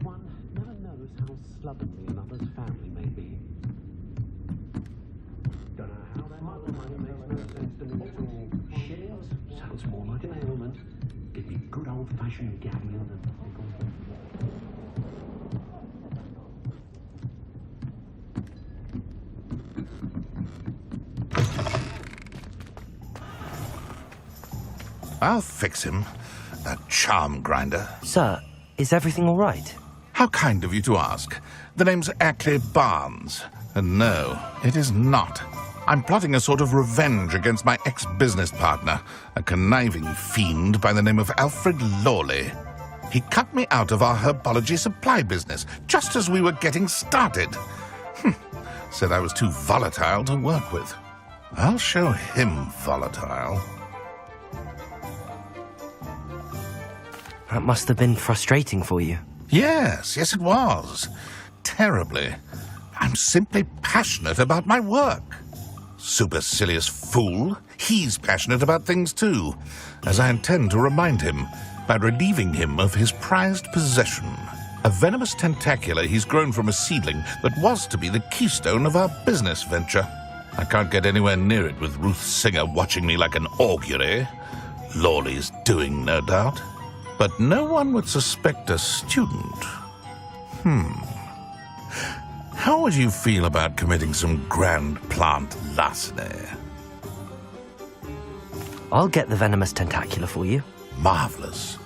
One never knows how slovenly another's family may be. Don't know how that money makes no sense to me at all. Shillings sounds more like an ailment. Give me good old-fashioned galleon and pickle. I'll fix him. A charm grinder. Sir, is everything all right? How kind of you to ask. The name's Ackley Barnes. And no, it is not. I'm plotting a sort of revenge against my ex-business partner, a conniving fiend by the name of Alfred Lawley. He cut me out of our herbology supply business just as we were getting started. Said I was too volatile to work with. I'll show him volatile. That must have been frustrating for you. Yes, it was. Terribly. I'm simply passionate about my work. Supercilious fool. He's passionate about things too, as I intend to remind him by relieving him of his prized possession. A venomous tentacula he's grown from a seedling that was to be the keystone of our business venture. I can't get anywhere near it with Ruth Singer watching me like an augury. Lawley's doing, no doubt. But no one would suspect a student. How would you feel about committing some grand plant larceny? I'll get the venomous tentacula for you. Marvelous.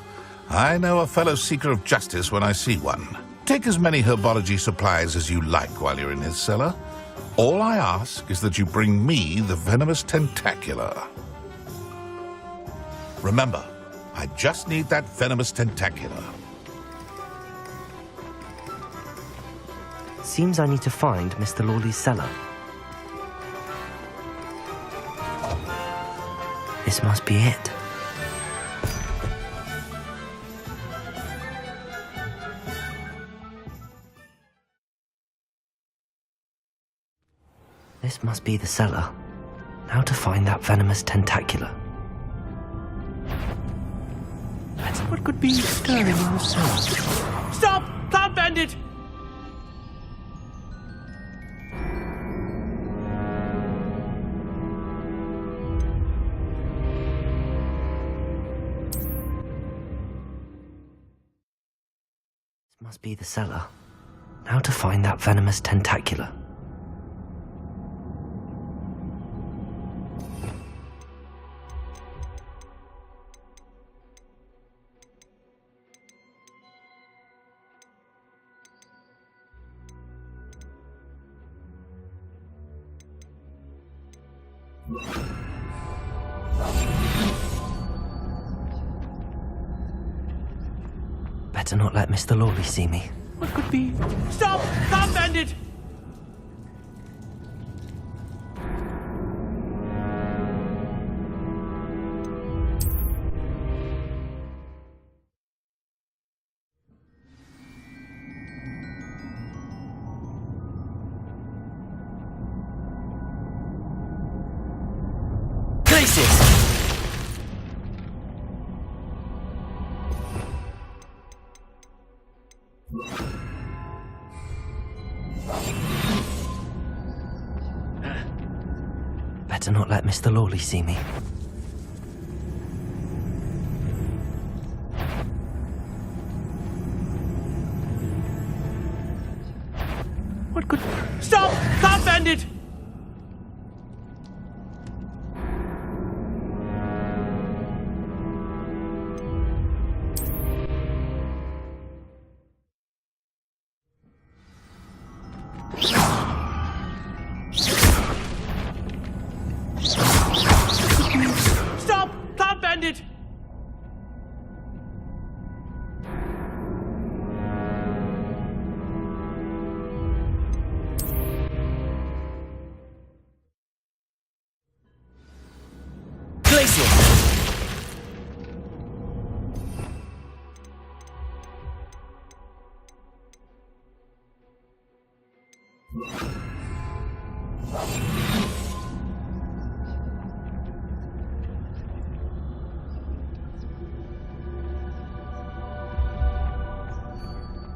I know a fellow seeker of justice when I see one. Take as many herbology supplies as you like while you're in his cellar. All I ask is that you bring me the venomous tentacula. Remember, I just need that venomous tentacula. Seems I need to find Mr. Lawley's cellar. This must be it. This must be the cellar. Now to find that venomous tentacula. What could be stirring in the cellar? Stop! Plant bandit! This must be the cellar. Now to find that venomous tentacula. Better not let Mr. Lawley see me. What could be? Stop! Plant bandit! Better not let Mr. Lawley see me. What could... Stop! Plant bandit!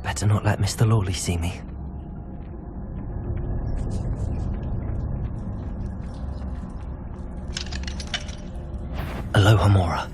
Better not let Mr. Lawley see me. Aloha Mora.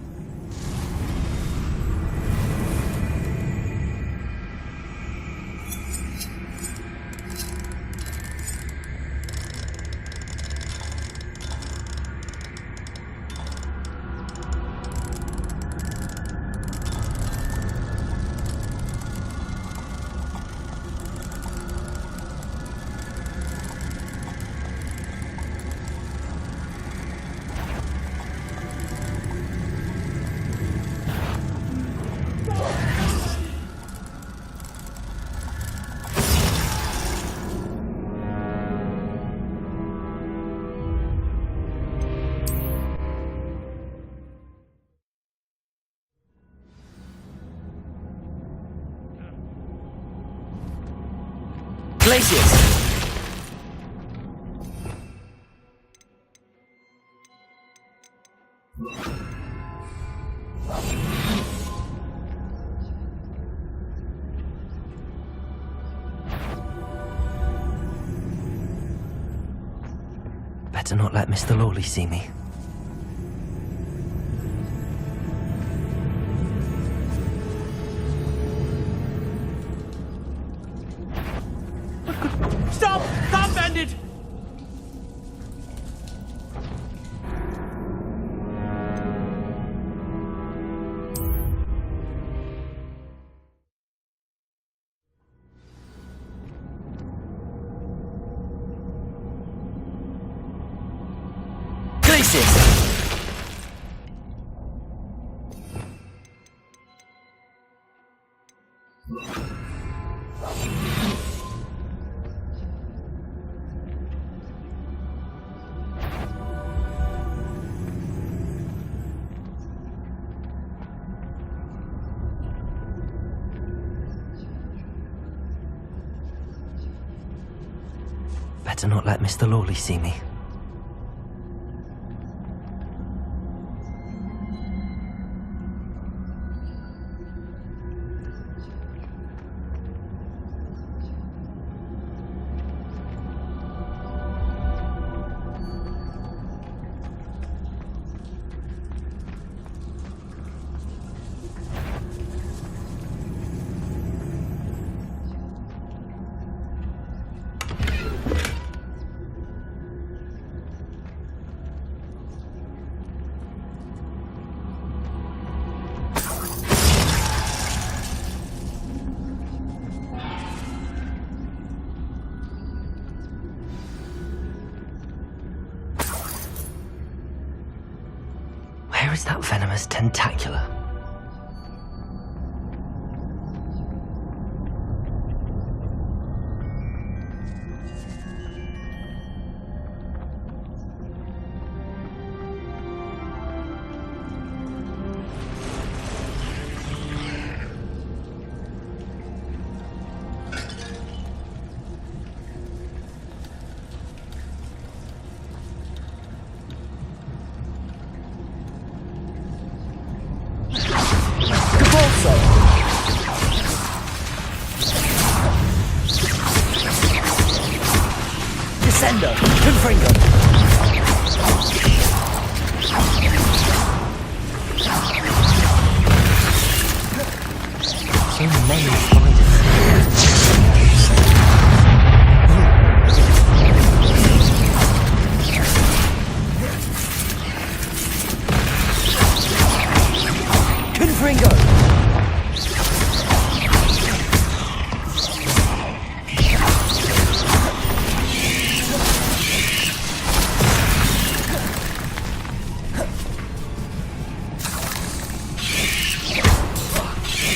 Glaciers! Better not let Mr. Lawley see me. Stop! Stop, bandit! Better not let Mr. Lawley see me. Where is that venomous tentacula? Descender! Confringo! So many spiders. Confringo!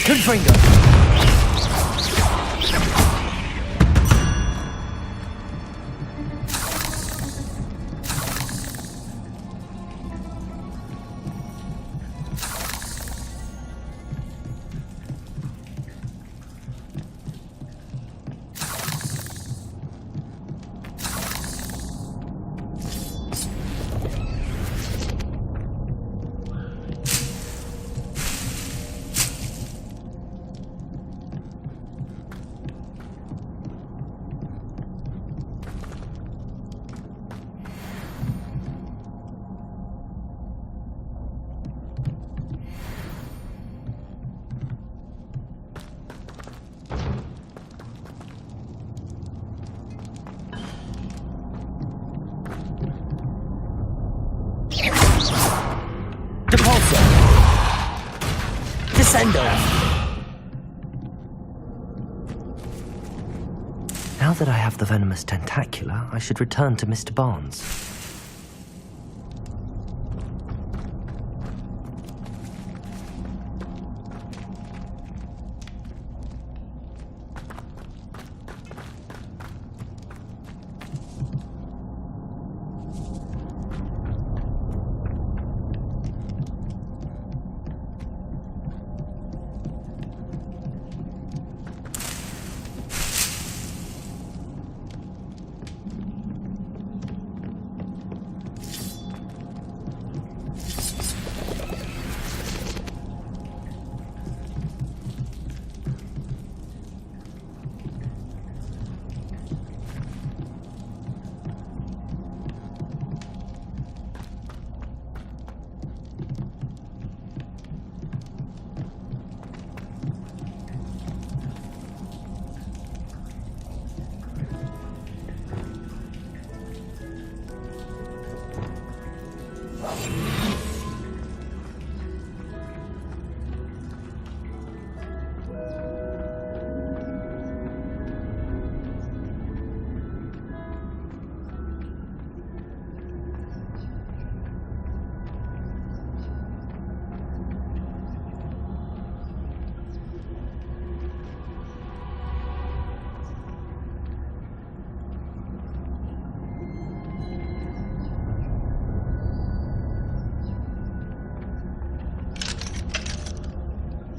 Confringo! Send off! Now that I have the venomous tentacula, I should return to Mr. Barnes.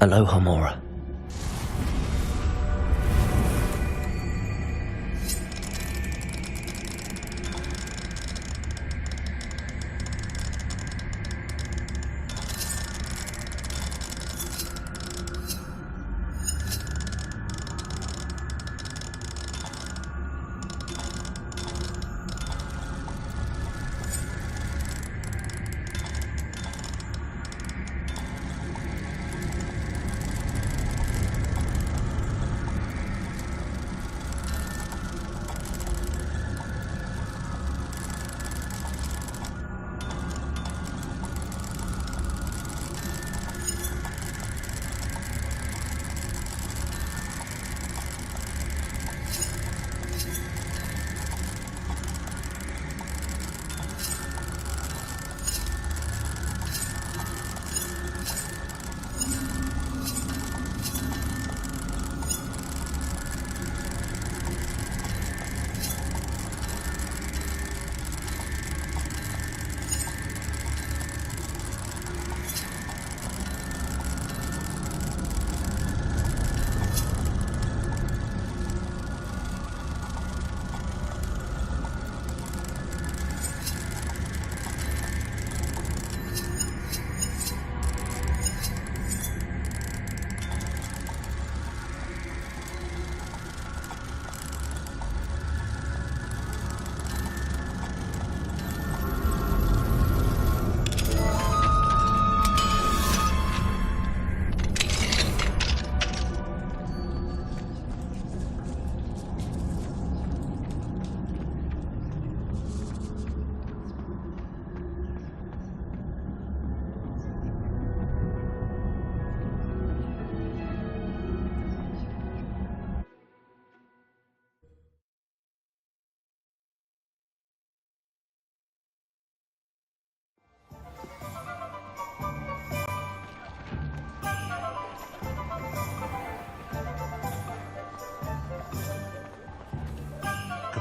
Aloha, Mora.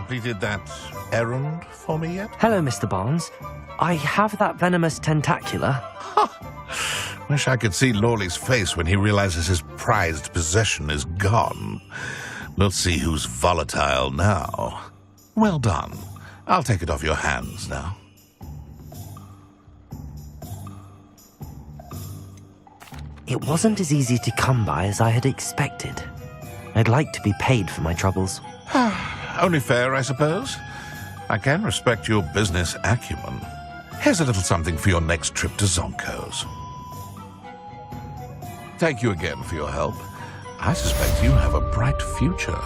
Completed that errand for me yet? Hello, Mr. Barnes. I have that venomous tentacula. Wish I could see Lawley's face when he realizes his prized possession is gone. We'll see who's volatile now. Well done. I'll take it off your hands now. It wasn't as easy to come by as I had expected. I'd like to be paid for my troubles. Only fair, I suppose. I can respect your business acumen. Here's a little something for your next trip to Zonko's. Thank you again for your help. I suspect you have a bright future.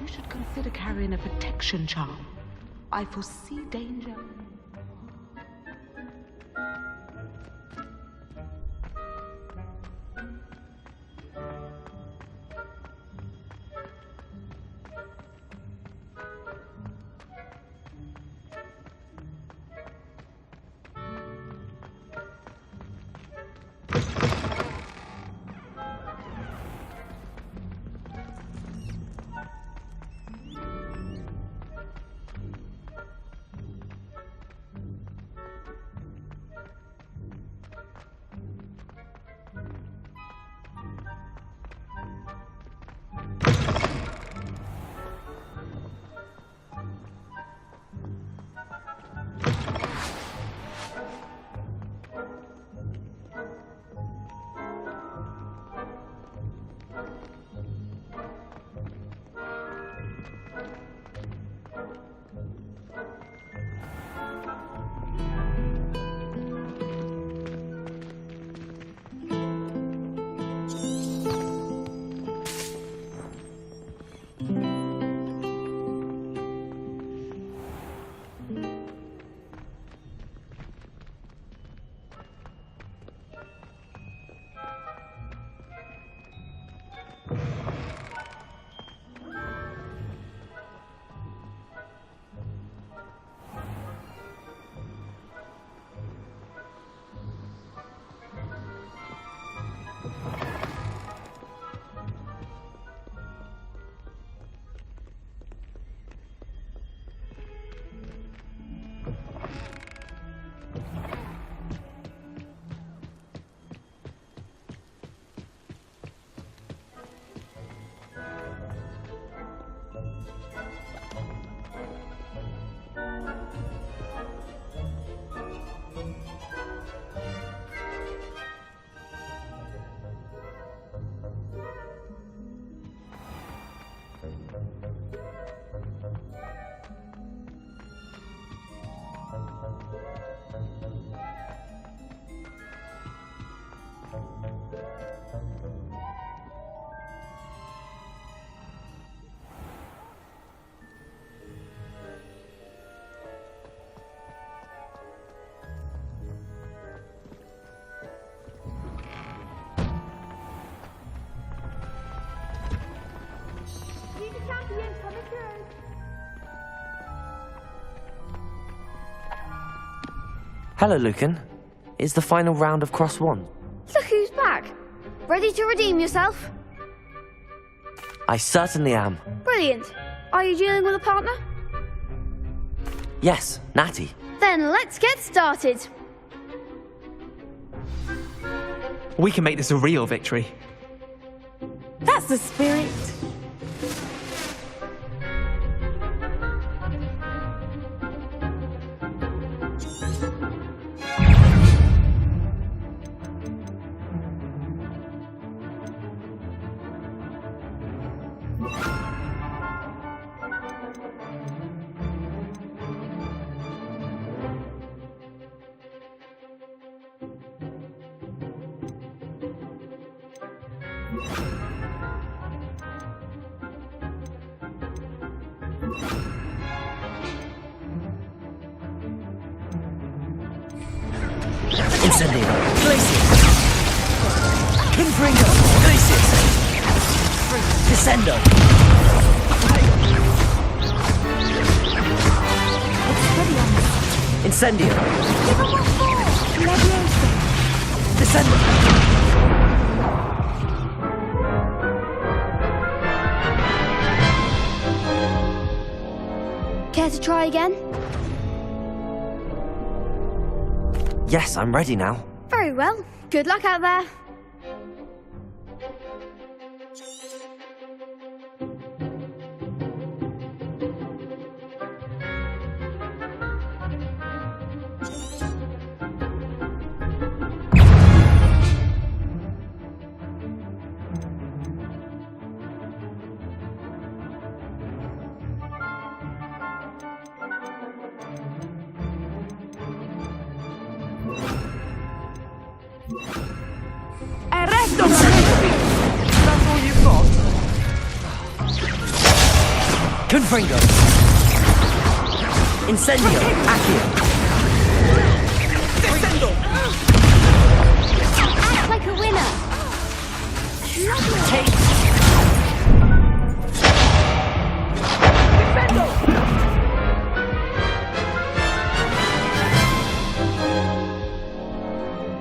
You should consider carrying a protection charm. I foresee danger. Hello, Lucan. Is the final round of Cross won? Look who's back. Ready to redeem yourself? I certainly am. Brilliant. Are you dealing with a partner? Yes, Natty. Then let's get started. We can make this a real victory. That's the spirit. Incendio. Glacius. Confringo. Glacius. Descendo. Incendio. Descendo. Care to try again? Yes, I'm ready now. Very well. Good luck out there. Arresto! That's all you've got? Confringo. Incendio. Accio. Descendo! Act like a winner. Take. Defendo!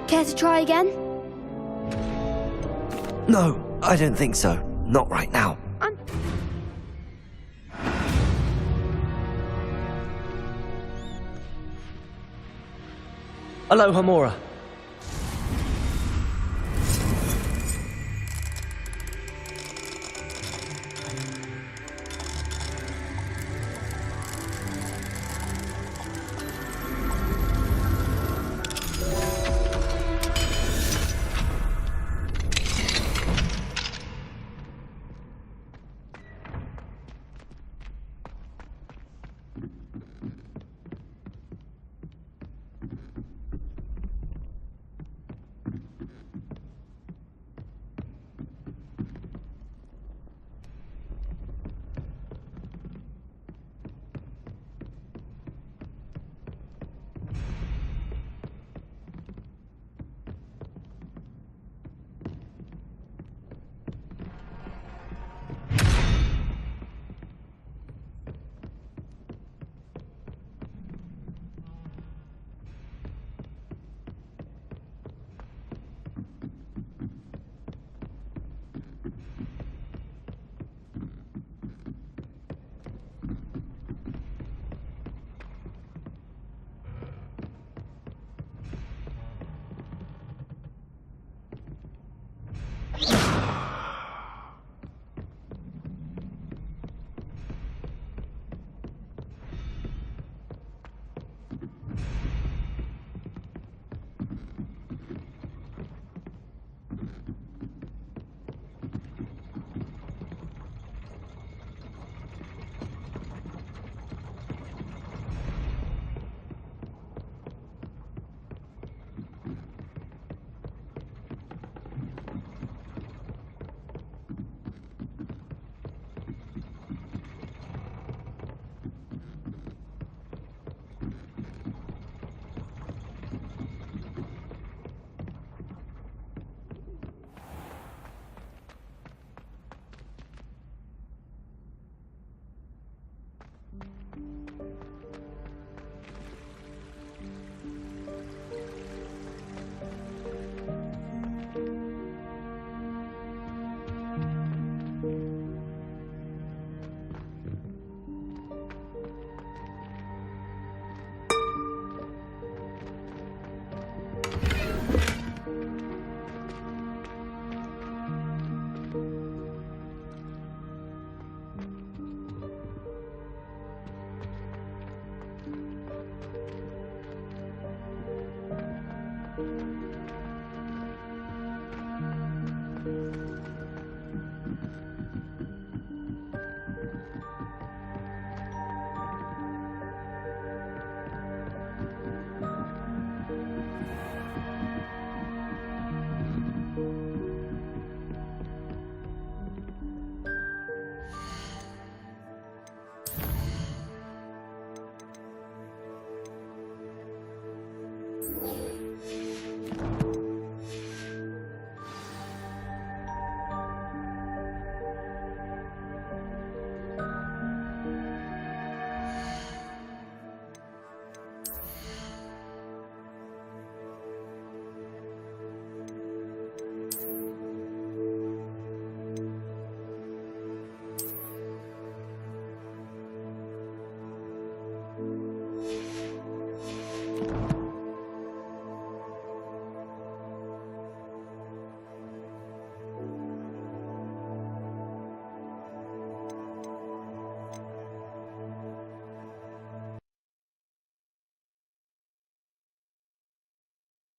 Care to try again? No, I don't think so. Not right now. Aloha Mora.